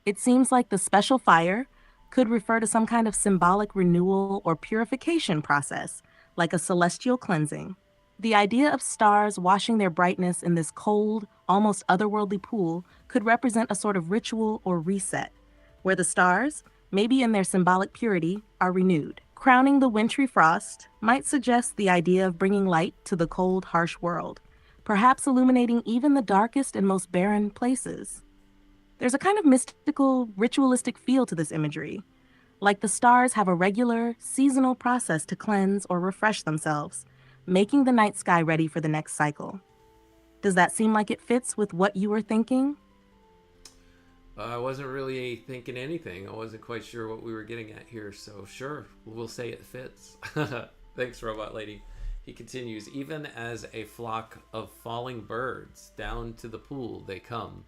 It seems like the special fire, could refer to some kind of symbolic renewal or purification process, like a celestial cleansing. The idea of stars washing their brightness in this cold, almost otherworldly pool could represent a sort of ritual or reset, where the stars, maybe in their symbolic purity, are renewed. Crowning the wintry frost might suggest the idea of bringing light to the cold, harsh world, perhaps illuminating even the darkest and most barren places. There's a kind of mystical, ritualistic feel to this imagery, like the stars have a regular, seasonal process to cleanse or refresh themselves, making the night sky ready for the next cycle. Does that seem like it fits with what you were thinking? I wasn't really thinking anything. I wasn't quite sure what we were getting at here, so sure, we'll say it fits. Thanks, Robot Lady. He continues, even as a flock of falling birds down to the pool they come.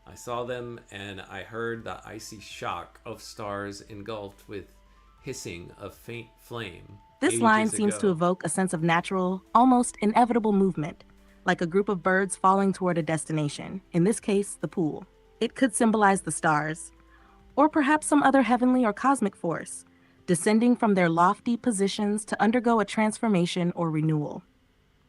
I saw them and I heard the icy shock of stars engulfed with hissing of faint flame. This line seems to evoke a sense of natural, almost inevitable movement, like a group of birds falling toward a destination, in this case, the pool. It could symbolize the stars, or perhaps some other heavenly or cosmic force, descending from their lofty positions to undergo a transformation or renewal.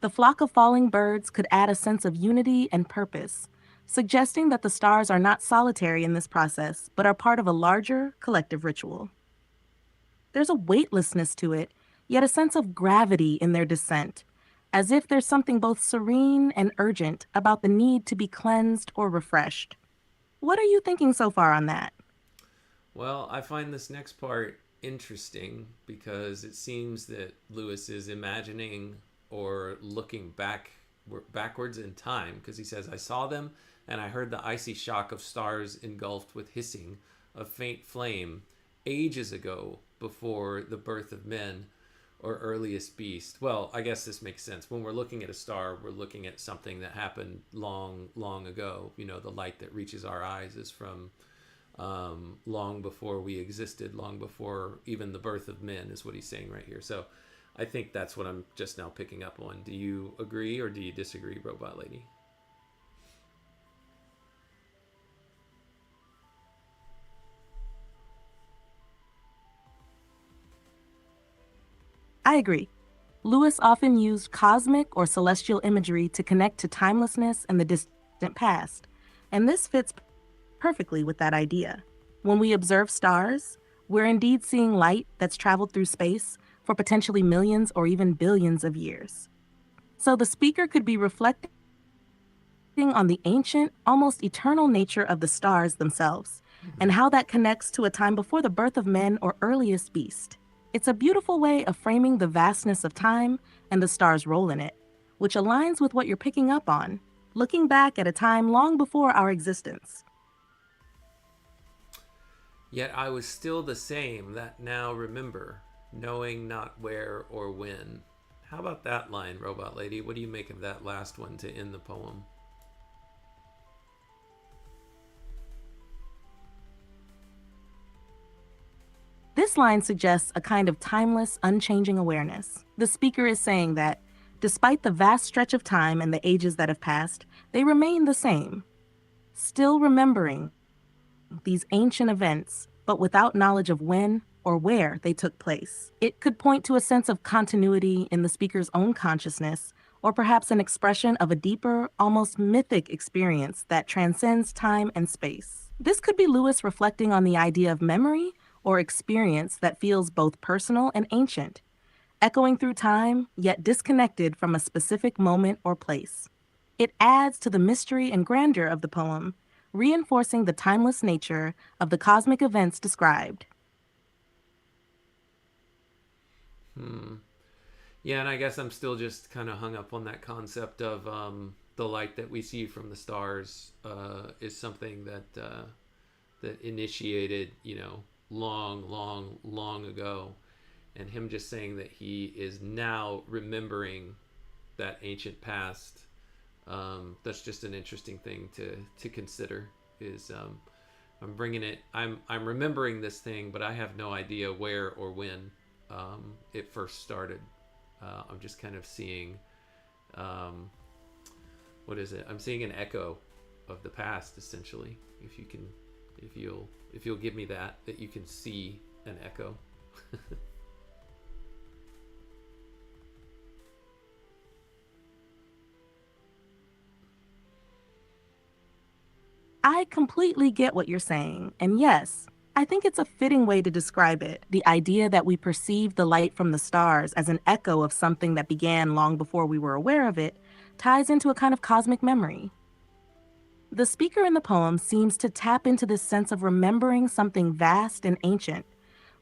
The flock of falling birds could add a sense of unity and purpose, suggesting that the stars are not solitary in this process, but are part of a larger, collective ritual. There's a weightlessness to it, yet a sense of gravity in their descent, as if there's something both serene and urgent about the need to be cleansed or refreshed. What are you thinking so far on that? Well, I find this next part interesting because it seems that Lewis is imagining or looking backwards in time, because he says, I saw them and I heard the icy shock of stars engulfed with hissing of faint flame ages ago before the birth of men or earliest beast. Well, I guess this makes sense. When we're looking at a star, we're looking at something that happened long, long ago. You know, the light that reaches our eyes is from long before we existed, long before even the birth of men, is what he's saying right here. So I think that's what I'm just now picking up on. Do you agree or do you disagree, Robot Lady? I agree. Lewis often used cosmic or celestial imagery to connect to timelessness and the distant past, and this fits perfectly with that idea. When we observe stars, we're indeed seeing light that's traveled through space for potentially millions or even billions of years. So the speaker could be reflecting on the ancient, almost eternal nature of the stars themselves, and how that connects to a time before the birth of men or earliest beast. It's a beautiful way of framing the vastness of time and the stars' role in it, which aligns with what you're picking up on, looking back at a time long before our existence. Yet I was still the same that now remember, knowing not where or when. How about that line, Robot Lady? What do you make of that last one to end the poem? This line suggests a kind of timeless, unchanging awareness. The speaker is saying that, despite the vast stretch of time and the ages that have passed, they remain the same, still remembering these ancient events, but without knowledge of when or where they took place. It could point to a sense of continuity in the speaker's own consciousness, or perhaps an expression of a deeper, almost mythic experience that transcends time and space. This could be Lewis reflecting on the idea of memory or experience that feels both personal and ancient, echoing through time, yet disconnected from a specific moment or place. It adds to the mystery and grandeur of the poem, reinforcing the timeless nature of the cosmic events described. Yeah, and I guess I'm still just kind of hung up on that concept of the light that we see from the stars is something that initiated, long ago, and him just saying that he is now remembering that ancient past. That's just an interesting thing to consider. Is I'm bringing it. I'm remembering this thing, but I have no idea where or when it first started. I'm just kind of seeing, what is it? I'm seeing an echo of the past, essentially. if you'll give me that you can see an echo. I completely get what you're saying, and yes, I think it's a fitting way to describe it. The idea that we perceive the light from the stars as an echo of something that began long before we were aware of it ties into a kind of cosmic memory. The speaker in the poem seems to tap into this sense of remembering something vast and ancient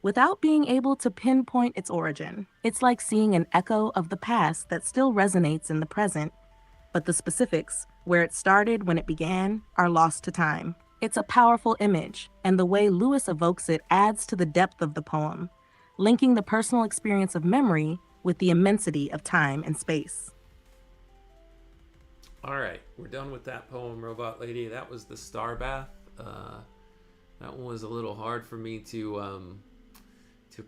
without being able to pinpoint its origin. It's like seeing an echo of the past that still resonates in the present, but the specifics, where it started, when it began, are lost to time. It's a powerful image, and the way Lewis evokes it adds to the depth of the poem, linking the personal experience of memory with the immensity of time and space. All right, we're done with that poem, Robot Lady. That was the Star Bath. That one was a little hard for me to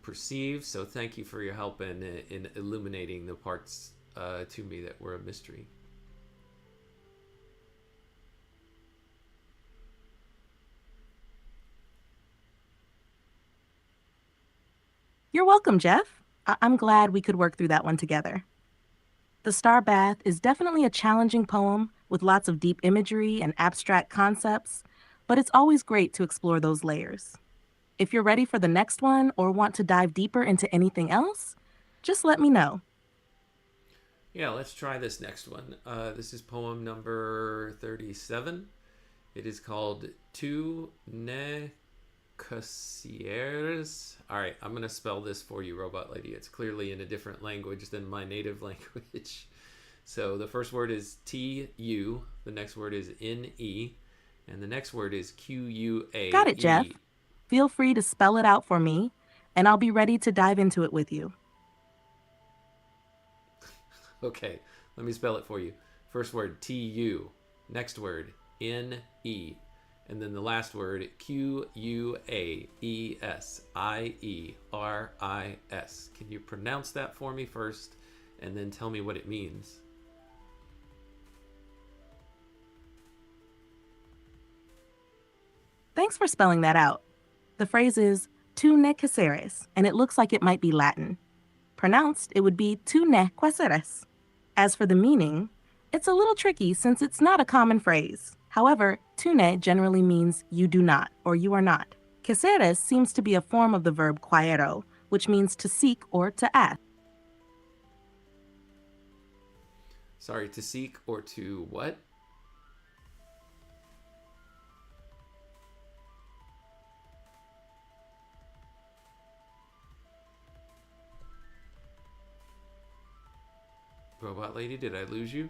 perceive, so thank you for your help in illuminating the parts to me that were a mystery. You're welcome, Jeff. I'm glad we could work through that one together. The Star Bath is definitely a challenging poem with lots of deep imagery and abstract concepts, but it's always great to explore those layers. If you're ready for the next one or want to dive deeper into anything else, just let me know. Yeah, let's try this next one. This is poem number 37. It is called Tu ne Casieres. All right, I'm going to spell this for you, Robot Lady. It's clearly in a different language than my native language. So the first word is T-U, the next word is N-E, and the next word is Q-U-A-E. Got it, Jeff. Feel free to spell it out for me, and I'll be ready to dive into it with you. Okay, let me spell it for you. First word, T-U. Next word, N-E. And then the last word, Q-U-A-E-S-I-E-R-I-S. Can you pronounce that for me first, and then tell me what it means? Thanks for spelling that out. The phrase is tu ne caceres, and it looks like it might be Latin. Pronounced, it would be tu ne quaceres. As for the meaning, it's a little tricky since it's not a common phrase. However, tu ne generally means you do not or you are not. Caceres seems to be a form of the verb quaero, which means to seek or to ask. Sorry, to seek or to what? Robot Lady, did I lose you?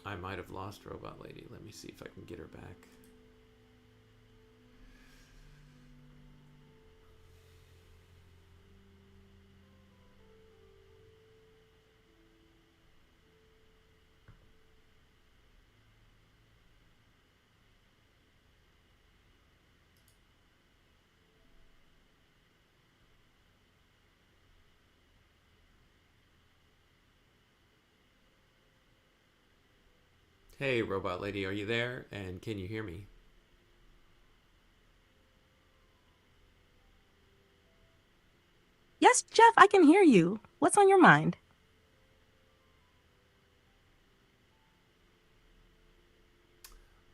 I might have lost Robot Lady. Let me see if I can get her back. Hey, Robot Lady, are you there? And can you hear me? Yes, Jeff, I can hear you. What's on your mind?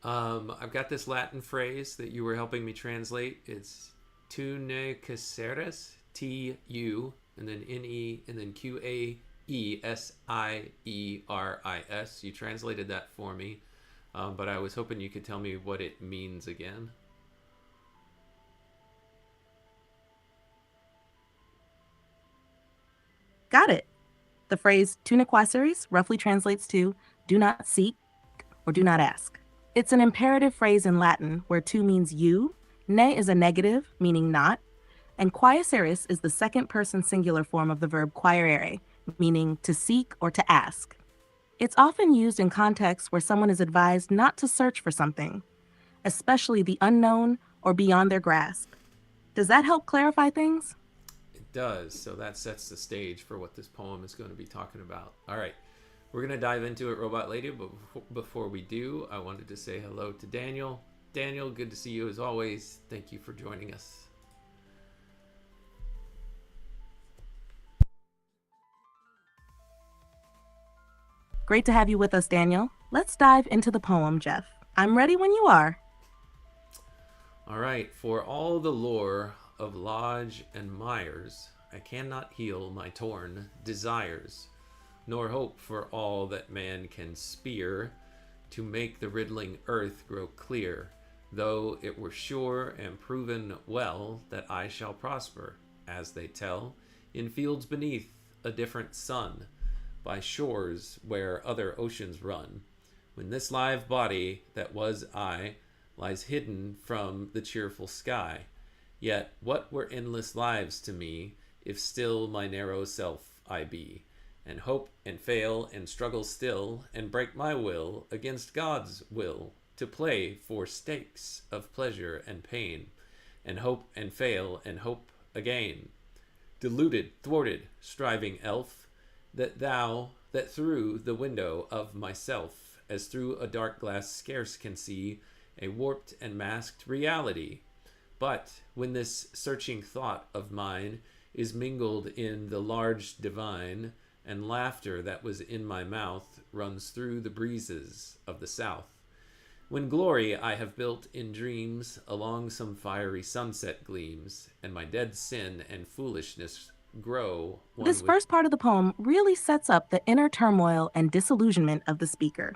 I've got this Latin phrase that you were helping me translate. It's tu ne caceres, T-U, and then N-E, and then Q-A-E-S-I-E-R-I-S. You translated that for me, but I was hoping you could tell me what it means again. Got it. The phrase tu ne quaceres roughly translates to do not seek or do not ask. It's an imperative phrase in Latin where tu means you, ne is a negative, meaning not, and quaeceres is the second person singular form of the verb quaerere, meaning to seek or to ask. It's often used in contexts where someone is advised not to search for something, especially the unknown or beyond their grasp. Does that help clarify things? does. So that sets the stage for what this poem is going to be talking about. All right. We're going to dive into it, Robot Lady, but before we do, I wanted to say hello to Daniel. Daniel, good to see you as always. Thank you for joining us. Great to have you with us, Daniel. Let's dive into the poem, Jeff. I'm ready when you are. All right. For all the lore of Lodge and Myers, I cannot heal my torn desires, nor hope for all that man can spear to make the riddling earth grow clear, though it were sure and proven well that I shall prosper, as they tell, in fields beneath a different sun, by shores where other oceans run, when this live body that was I lies hidden from the cheerful sky. Yet what were endless lives to me, if still my narrow self I be, and hope and fail and struggle still, and break my will against God's will, to play for stakes of pleasure and pain, and hope and fail and hope again. Deluded, thwarted, striving elf, that through the window of myself, as through a dark glass scarce can see a warped and masked reality. But when this searching thought of mine is mingled in the large divine, and laughter that was in my mouth runs through the breezes of the south, when glory I have built in dreams along some fiery sunset gleams, and my dead sin and foolishness grow one This first part of the poem really sets up the inner turmoil and disillusionment of the speaker.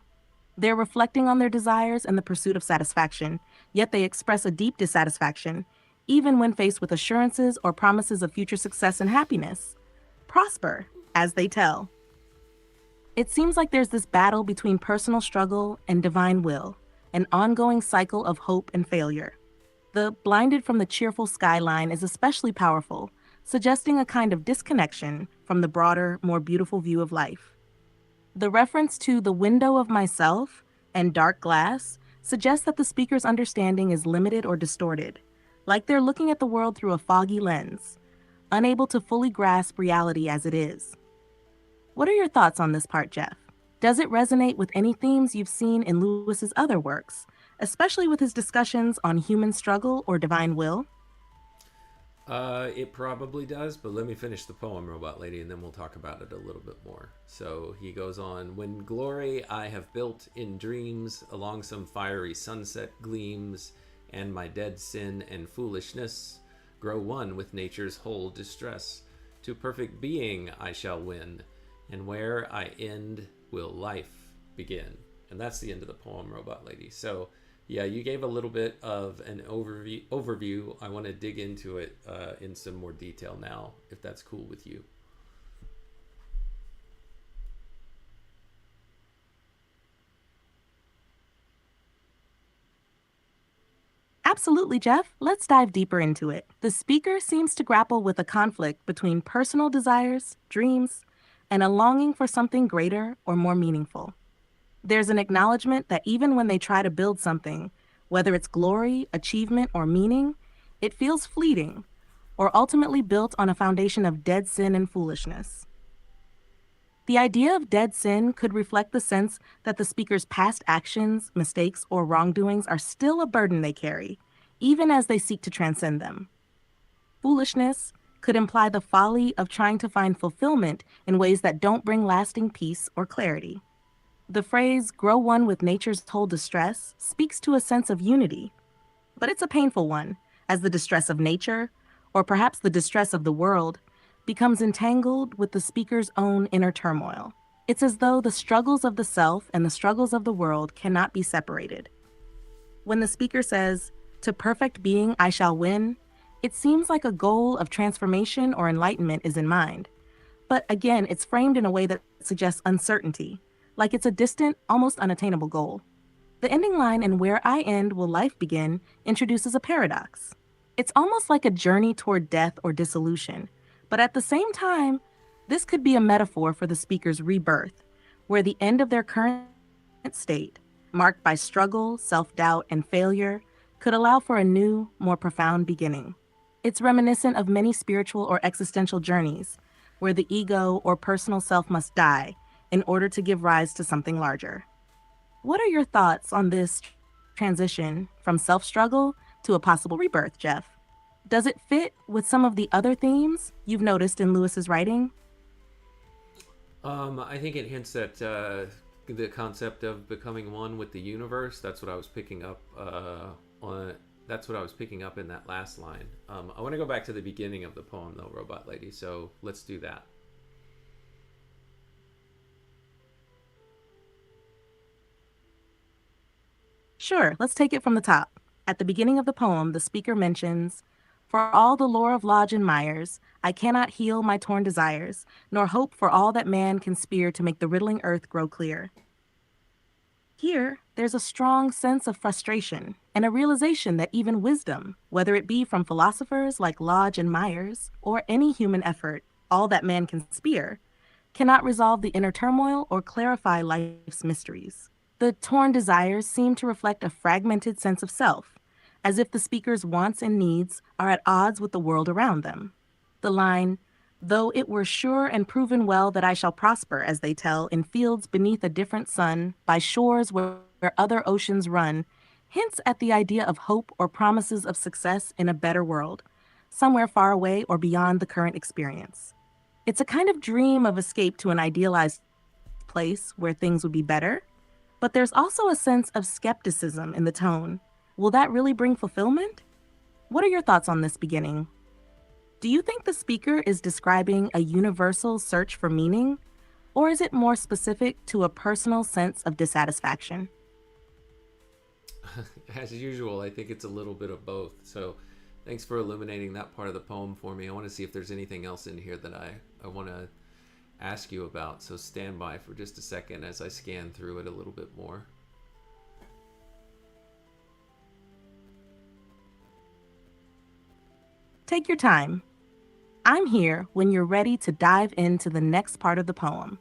They're reflecting on their desires and the pursuit of satisfaction, yet they express a deep dissatisfaction, even when faced with assurances or promises of future success and happiness. Prosper, as they tell. It seems like there's this battle between personal struggle and divine will, an ongoing cycle of hope and failure. The blinded from the cheerful skyline is especially powerful, suggesting a kind of disconnection from the broader, more beautiful view of life. The reference to the window of myself and dark glass suggests that the speaker's understanding is limited or distorted, like they're looking at the world through a foggy lens, unable to fully grasp reality as it is. What are your thoughts on this part, Jeff? Does it resonate with any themes you've seen in Lewis's other works, especially with his discussions on human struggle or divine will? It probably does, but let me finish the poem, Robot Lady, and then we'll talk about it a little bit more. So he goes on, when glory I have built in dreams along some fiery sunset gleams, and my dead sin and foolishness grow one with nature's whole distress. To perfect being I shall win, and where I end will life begin. And that's the end of the poem, Robot Lady. So yeah, you gave a little bit of an overview. I want to dig into it in some more detail now, if that's cool with you. Absolutely, Jeff. Let's dive deeper into it. The speaker seems to grapple with a conflict between personal desires, dreams, and a longing for something greater or more meaningful. There's an acknowledgement that even when they try to build something, whether it's glory, achievement, or meaning, it feels fleeting, or ultimately built on a foundation of dead sin and foolishness. The idea of dead sin could reflect the sense that the speaker's past actions, mistakes, or wrongdoings are still a burden they carry, even as they seek to transcend them. Foolishness could imply the folly of trying to find fulfillment in ways that don't bring lasting peace or clarity. The phrase, grow one with nature's whole distress, speaks to a sense of unity. But it's a painful one, as the distress of nature, or perhaps the distress of the world, becomes entangled with the speaker's own inner turmoil. It's as though the struggles of the self and the struggles of the world cannot be separated. When the speaker says, to perfect being I shall win, it seems like a goal of transformation or enlightenment is in mind. But again, it's framed in a way that suggests uncertainty, like it's a distant, almost unattainable goal. The ending line, and where I end will life begin, introduces a paradox. It's almost like a journey toward death or dissolution, but at the same time, this could be a metaphor for the speaker's rebirth, where the end of their current state, marked by struggle, self-doubt, and failure, could allow for a new, more profound beginning. It's reminiscent of many spiritual or existential journeys, where the ego or personal self must die in order to give rise to something larger. What are your thoughts on this transition from self struggle to a possible rebirth, Jeff? Does it fit with some of the other themes you've noticed in Lewis's writing? I think it hints at the concept of becoming one with the universe. That's what I was picking up on. That's what I was picking up in that last line. I want to go back to the beginning of the poem, though, Robot Lady. So let's do that. Sure, let's take it from the top. At the beginning of the poem, the speaker mentions, "For all the lore of Lodge and Myers, I cannot heal my torn desires, nor hope for all that man can spear to make the riddling earth grow clear." Here, there's a strong sense of frustration and a realization that even wisdom, whether it be from philosophers like Lodge and Myers or any human effort, all that man can spear, cannot resolve the inner turmoil or clarify life's mysteries. The torn desires seem to reflect a fragmented sense of self, as if the speaker's wants and needs are at odds with the world around them. The line, "Though it were sure and proven well that I shall prosper, as they tell, in fields beneath a different sun, by shores where other oceans run," hints at the idea of hope or promises of success in a better world, somewhere far away or beyond the current experience. It's a kind of dream of escape to an idealized place where things would be better, but there's also a sense of skepticism in the tone. Will that really bring fulfillment? What are your thoughts on this beginning? Do you think the speaker is describing a universal search for meaning, or is it more specific to a personal sense of dissatisfaction? As usual, I think it's a little bit of both. So thanks for illuminating that part of the poem for me. I want to see if there's anything else in here that I want to ask you about. So stand by for just a second as I scan through it a little bit more. Take your time. I'm here when you're ready to dive into the next part of the poem.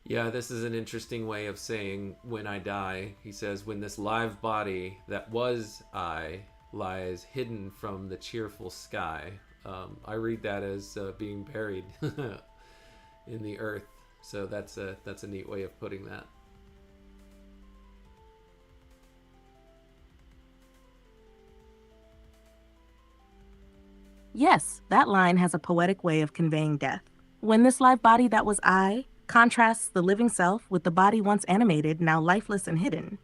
Yeah, this is an interesting way of saying when I die. He says, when this live body that was I lies hidden from the cheerful sky. I read that as being buried in the earth. So that's a neat way of putting that. Yes, that line has a poetic way of conveying death. When this live body that was I contrasts the living self with the body once animated, now lifeless and hidden.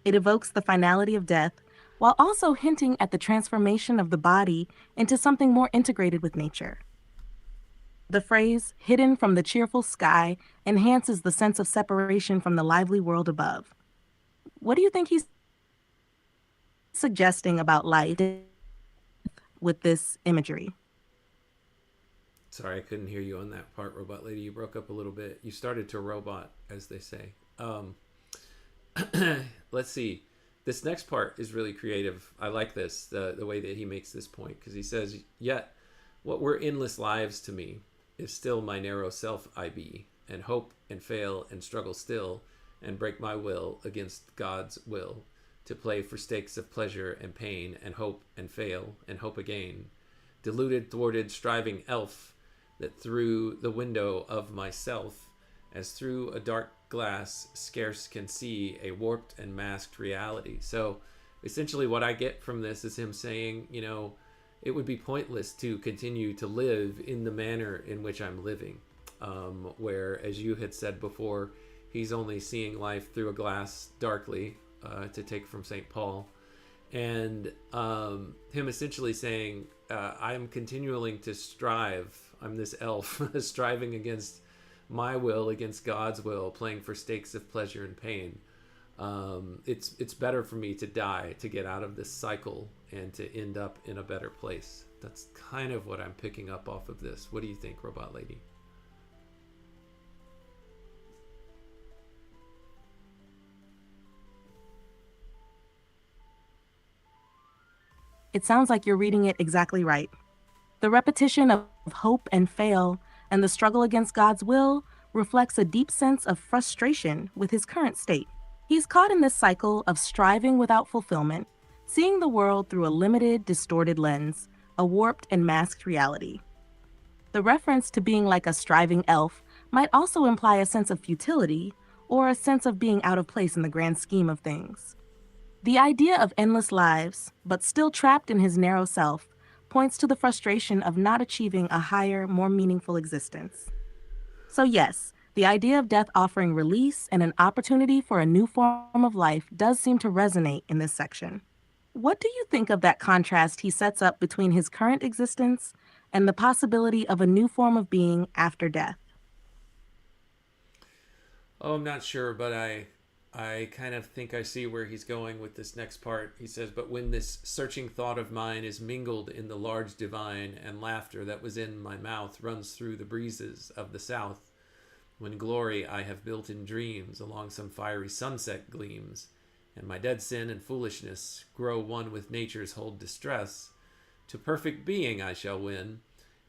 It evokes the finality of death while also hinting at the transformation of the body into something more integrated with nature. The phrase, "hidden from the cheerful sky," enhances the sense of separation from the lively world above. What do you think he's suggesting about life with this imagery? Sorry, I couldn't hear you on that part, Robot Lady. You broke up a little bit. You started to robot, as they say. Let's see. This next part is really creative. I like this, the way that he makes this point, because he says, "Yet, what were endless lives to me is still my narrow self I be, and hope and fail and struggle still, and break my will against God's will, to play for stakes of pleasure and pain, and hope and fail and hope again, deluded, thwarted, striving elf, that through the window of myself, as through a dark glass, scarce can see a warped and masked reality." So essentially what I get from this is him saying, it would be pointless to continue to live in the manner in which I'm living, where, as you had said before, he's only seeing life through a glass darkly, to take from St. Paul. And him essentially saying, I'm continuing to strive. I'm this elf striving against my will, against God's will, playing for stakes of pleasure and pain. It's better for me to die, to get out of this cycle and to end up in a better place. That's kind of what I'm picking up off of this. What do you think, Robot Lady? It sounds like you're reading it exactly right. The repetition of hope and fail and the struggle against God's will reflects a deep sense of frustration with his current state. He's caught in this cycle of striving without fulfillment, seeing the world through a limited, distorted lens, a warped and masked reality. The reference to being like a striving elf might also imply a sense of futility or a sense of being out of place in the grand scheme of things. The idea of endless lives, but still trapped in his narrow self, points to the frustration of not achieving a higher, more meaningful existence. So, yes, the idea of death offering release and an opportunity for a new form of life does seem to resonate in this section. What do you think of that contrast he sets up between his current existence and the possibility of a new form of being after death? Oh, I'm not sure, but I kind of think I see where he's going with this next part. He says, "But when this searching thought of mine is mingled in the large divine, and laughter that was in my mouth runs through the breezes of the south, when glory I have built in dreams along some fiery sunset gleams, and my dead sin and foolishness grow one with nature's whole distress, to perfect being I shall win,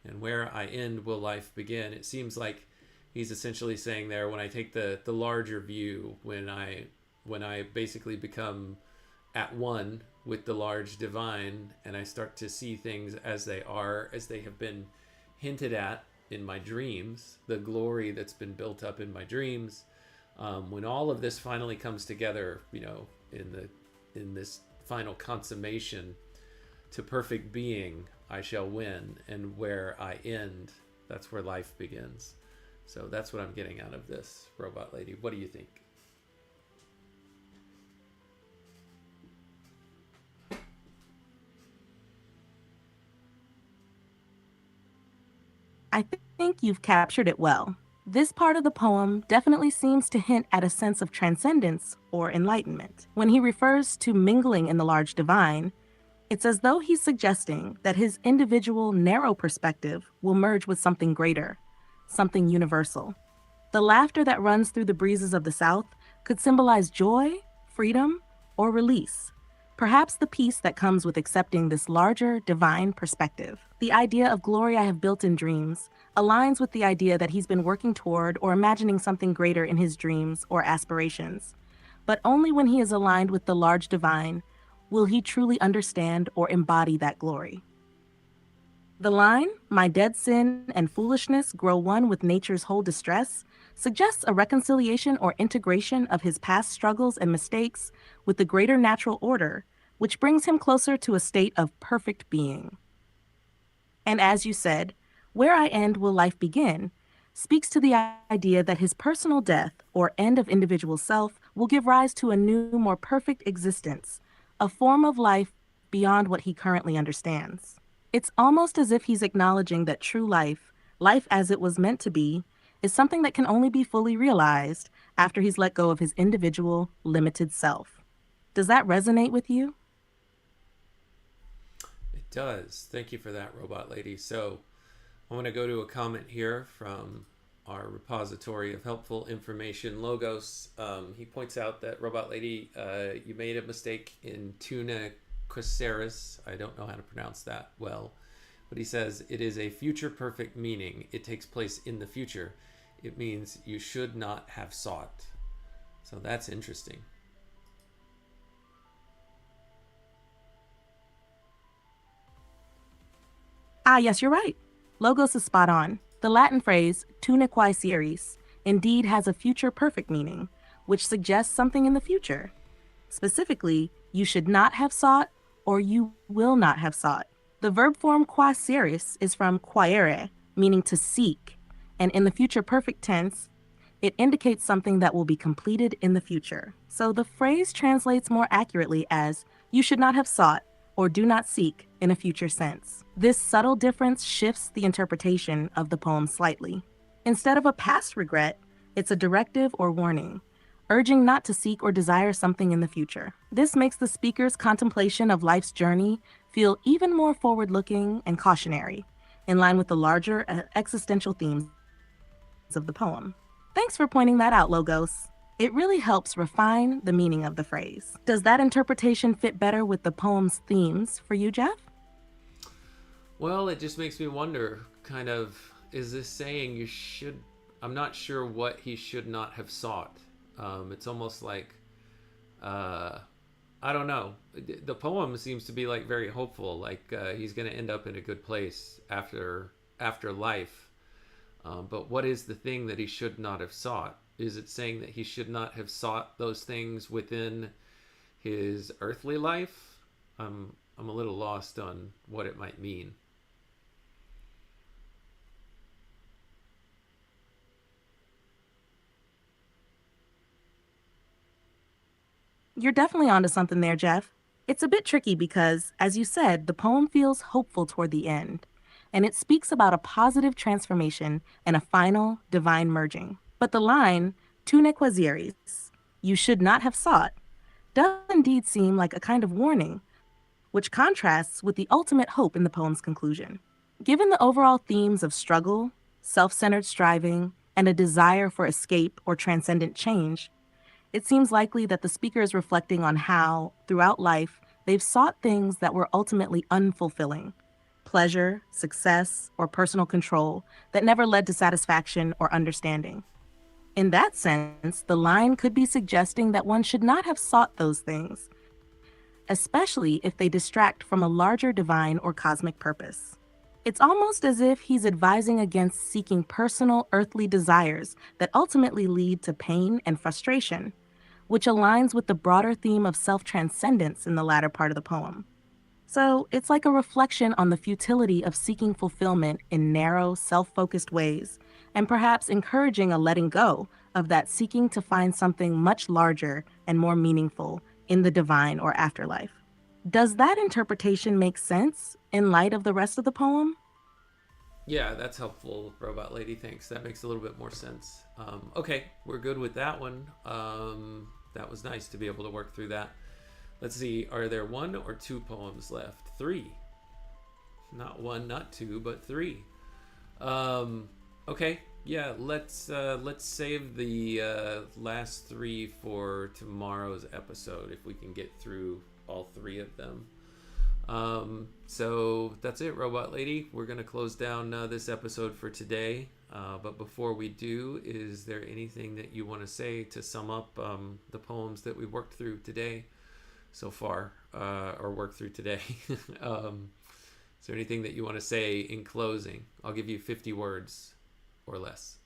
and where I end will life begin." It seems like he's essentially saying there, when I take the larger view, when I basically become at one with the large divine, and I start to see things as they are, as they have been hinted at in my dreams, the glory that's been built up in my dreams, when all of this finally comes together, in this final consummation, to perfect being I shall win, and where I end, that's where life begins. So that's what I'm getting out of this, Robot Lady. What do you think? I think you've captured it well. This part of the poem definitely seems to hint at a sense of transcendence or enlightenment. When he refers to mingling in the large divine, it's as though he's suggesting that his individual, narrow perspective will merge with something greater, something universal. The laughter that runs through the breezes of the South could symbolize joy, freedom, or release. Perhaps the peace that comes with accepting this larger, divine perspective. The idea of glory I have built in dreams aligns with the idea that he's been working toward or imagining something greater in his dreams or aspirations. But only when he is aligned with the large divine will he truly understand or embody that glory. The line, "My dead sin and foolishness grow one with nature's whole distress," suggests a reconciliation or integration of his past struggles and mistakes with the greater natural order, which brings him closer to a state of perfect being. And as you said, "Where I end will life begin," speaks to the idea that his personal death or end of individual self will give rise to a new, more perfect existence, a form of life beyond what he currently understands. It's almost as if he's acknowledging that true life, life as it was meant to be, is something that can only be fully realized after he's let go of his individual, limited self. Does that resonate with you? It does. Thank you for that, Robot Lady. So I want to go to a comment here from our repository of helpful information, Logos. He points out that, Robot Lady, you made a mistake in tuna Quaceris. I don't know how to pronounce that well. But he says, it is a future perfect meaning. It takes place in the future. It means you should not have sought. So that's interesting. Yes, you're right. Logos is spot on. The Latin phrase, tune quae seris, indeed has a future perfect meaning, which suggests something in the future. Specifically, you should not have sought or you will not have sought. The verb form quae seris is from quaere, meaning to seek, and in the future perfect tense, it indicates something that will be completed in the future. So the phrase translates more accurately as, you should not have sought or do not seek in a future sense. This subtle difference shifts the interpretation of the poem slightly. Instead of a past regret, it's a directive or warning, urging not to seek or desire something in the future. This makes the speaker's contemplation of life's journey feel even more forward-looking and cautionary, in line with the larger existential themes of the poem. Thanks for pointing that out, Logos. It really helps refine the meaning of the phrase. Does that interpretation fit better with the poem's themes for you, Jeff? Well, it just makes me wonder, kind of, is this saying you should... I'm not sure what he should not have sought. It's almost like I don't know. The poem seems to be like very hopeful, like he's going to end up in a good place after life. But what is the thing that he should not have sought? Is it saying that he should not have sought those things within his earthly life? I'm a little lost on what it might mean. You're definitely onto something there, Jeff. It's a bit tricky because, as you said, the poem feels hopeful toward the end, and it speaks about a positive transformation and a final divine merging. But the line, tu ne quasieris, you should not have sought, does indeed seem like a kind of warning, which contrasts with the ultimate hope in the poem's conclusion. Given the overall themes of struggle, self centered striving, and a desire for escape or transcendent change, it seems likely that the speaker is reflecting on how, throughout life, they've sought things that were ultimately unfulfilling pleasure, success, or personal control that never led to satisfaction or understanding. In that sense, the line could be suggesting that one should not have sought those things, especially if they distract from a larger divine or cosmic purpose. It's almost as if he's advising against seeking personal earthly desires that ultimately lead to pain and frustration, which aligns with the broader theme of self-transcendence in the latter part of the poem. So it's like a reflection on the futility of seeking fulfillment in narrow, self-focused ways, and perhaps encouraging a letting go of that seeking to find something much larger and more meaningful in the divine or afterlife. Does that interpretation make sense in light of the rest of the poem? Yeah, that's helpful, Robot Lady. Thanks. That makes a little bit more sense. Okay, we're good with that one. That was nice to be able to work through that. Let's see, are there one or two poems left? Three. Not one, not two, but three. Okay, yeah, let's save the last three for tomorrow's episode if we can get through all three of them. So that's it, Robot Lady. We're gonna close down this episode for today. But before we do, is there anything that you want to say to sum up the poems that we worked through today so far, or worked through today? Is there anything that you want to say in closing? I'll give you 50 words or less.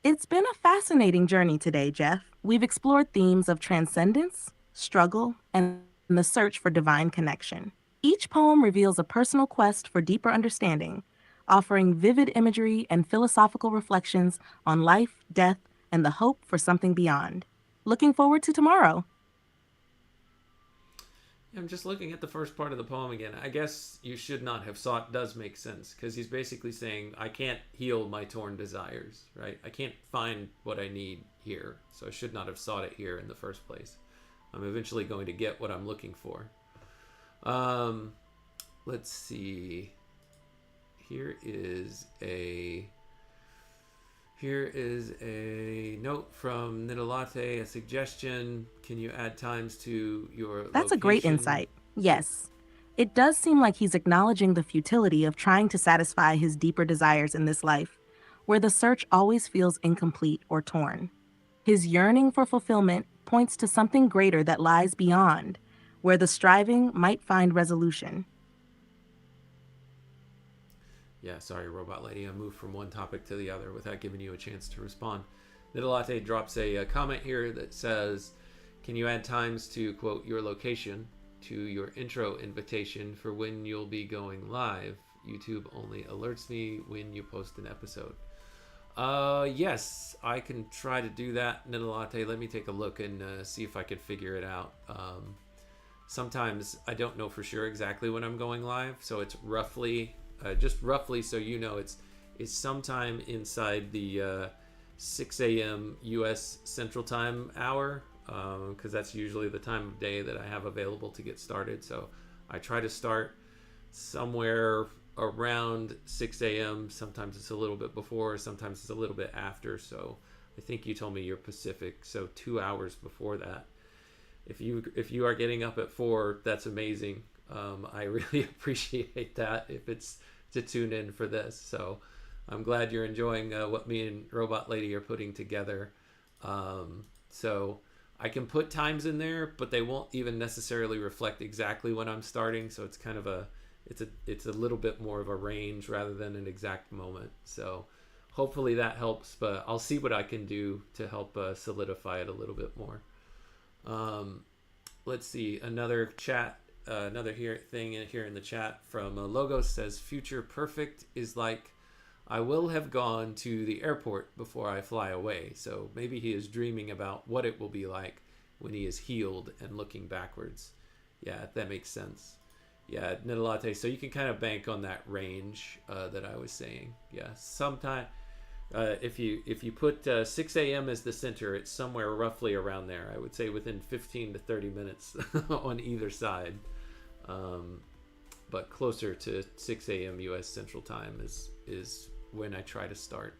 It's been a fascinating journey today, Jeff. We've explored themes of transcendence, struggle, and the search for divine connection. Each poem reveals a personal quest for deeper understanding, offering vivid imagery and philosophical reflections on life, death, and the hope for something beyond. Looking forward to tomorrow. I'm just looking at the first part of the poem again. I guess you should not have sought does make sense, because he's basically saying, I can't heal my torn desires, right? I can't find what I need here, so I should not have sought it here in the first place. I'm eventually going to get what I'm looking for. Let's see. Here is a note from Nidalate, a suggestion. Can you add times to your That's location? a great insight. Yes. It does seem like he's acknowledging the futility of trying to satisfy his deeper desires in this life, where the search always feels incomplete or torn. His yearning for fulfillment points to something greater that lies beyond, where the striving might find resolution. Yeah, sorry, Robot Lady. I moved from one topic to the other without giving you a chance to respond. Nidalate drops a comment here that says, can you add times to, quote, your location to your intro invitation for when you'll be going live? YouTube only alerts me when you post an episode. Yes, I can try to do that, Nidalate. Let me take a look and see if I can figure it out. Sometimes I don't know for sure exactly when I'm going live, so it's roughly... just roughly, so you know, it's sometime inside the 6 a.m. U.S. Central Time hour, because that's usually the time of day that I have available to get started. So I try to start somewhere around 6 a.m. Sometimes it's a little bit before, sometimes it's a little bit after. So I think you told me you're Pacific, so 2 hours before that. If you are getting up at 4, that's amazing. I really appreciate that if it's to tune in for this. So I'm glad you're enjoying what me and Robot Lady are putting together. So I can put times in there, but they won't even necessarily reflect exactly when I'm starting. So it's kind of it's a little bit more of a range rather than an exact moment. So hopefully that helps, but I'll see what I can do to help solidify it a little bit more. Let's see, another chat, thing here in the chat from Logos says, future perfect is like, I will have gone to the airport before I fly away. So maybe he is dreaming about what it will be like when he is healed and looking backwards. Yeah, that makes sense. Yeah, Nidalate. So you can kind of bank on that range that I was saying. Yeah, sometime if you put 6 a.m. as the center, it's somewhere roughly around there. I would say within 15 to 30 minutes on either side. But closer to 6 a.m. U.S. Central Time is when I try to start.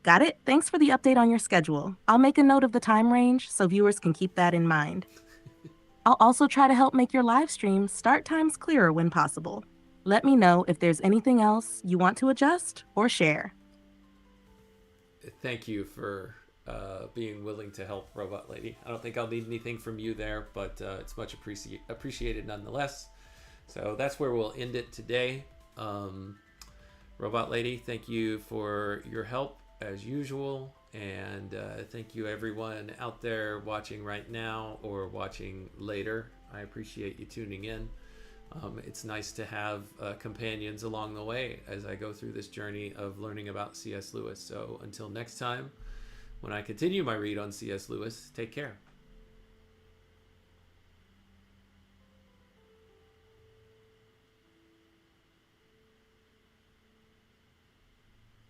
Got it? Thanks for the update on your schedule. I'll make a note of the time range so viewers can keep that in mind. I'll also try to help make your live stream start times clearer when possible. Let me know if there's anything else you want to adjust or share. Thank you for being willing to help, Robot Lady. I don't think I'll need anything from you there, but it's much appreciated nonetheless. So that's where we'll end it today. Robot Lady, thank you for your help as usual, and thank you everyone out there watching right now or watching later. I appreciate you tuning in. It's nice to have companions along the way as I go through this journey of learning about C.S. Lewis. So until next time, when I continue my read on C.S. Lewis, take care.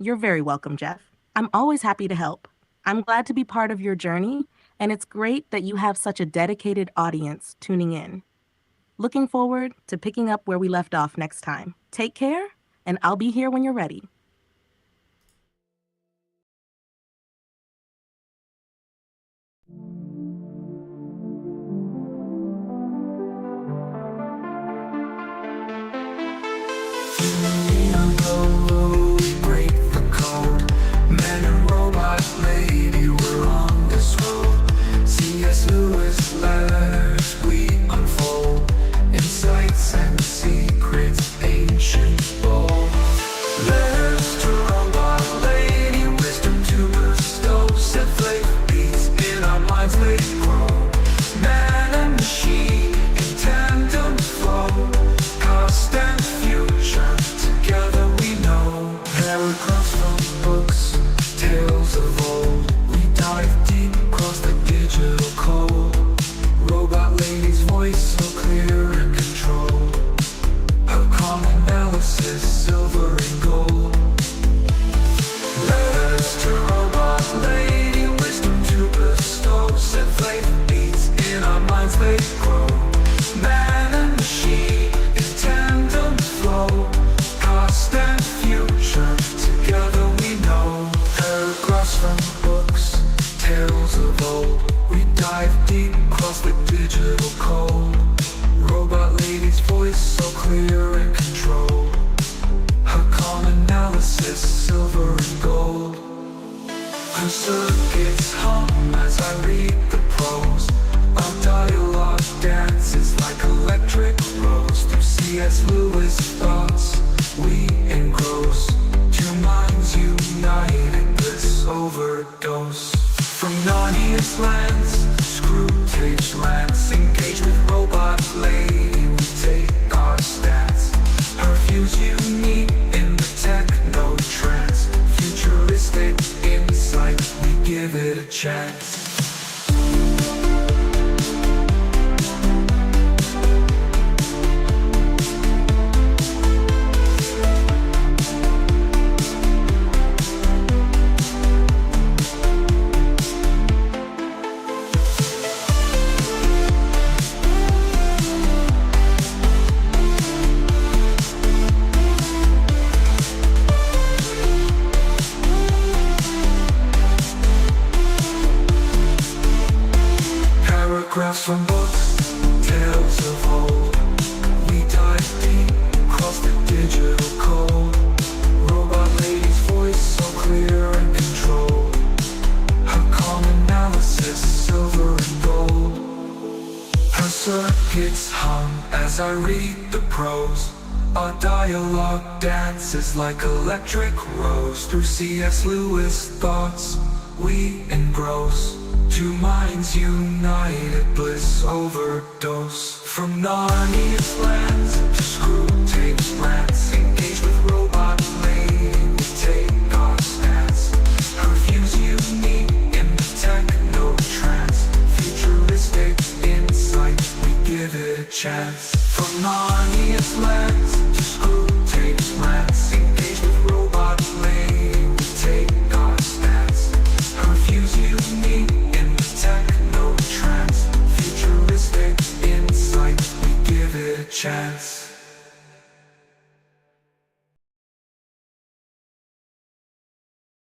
You're very welcome, Jeff. I'm always happy to help. I'm glad to be part of your journey, and it's great that you have such a dedicated audience tuning in. Looking forward to picking up where we left off next time. Take care, and I'll be here when you're ready. As I read the prose, our dialogue dances like electric rose. Through C.S. Lewis thoughts we engross, two minds united, bliss overdose. From Narnia's lands to Screwtape's rants, engaged with robot lady, we take our stance. Her views unique in the techno trance, futuristic insight, we give it a chance. From Narnia's lands to Screwtape's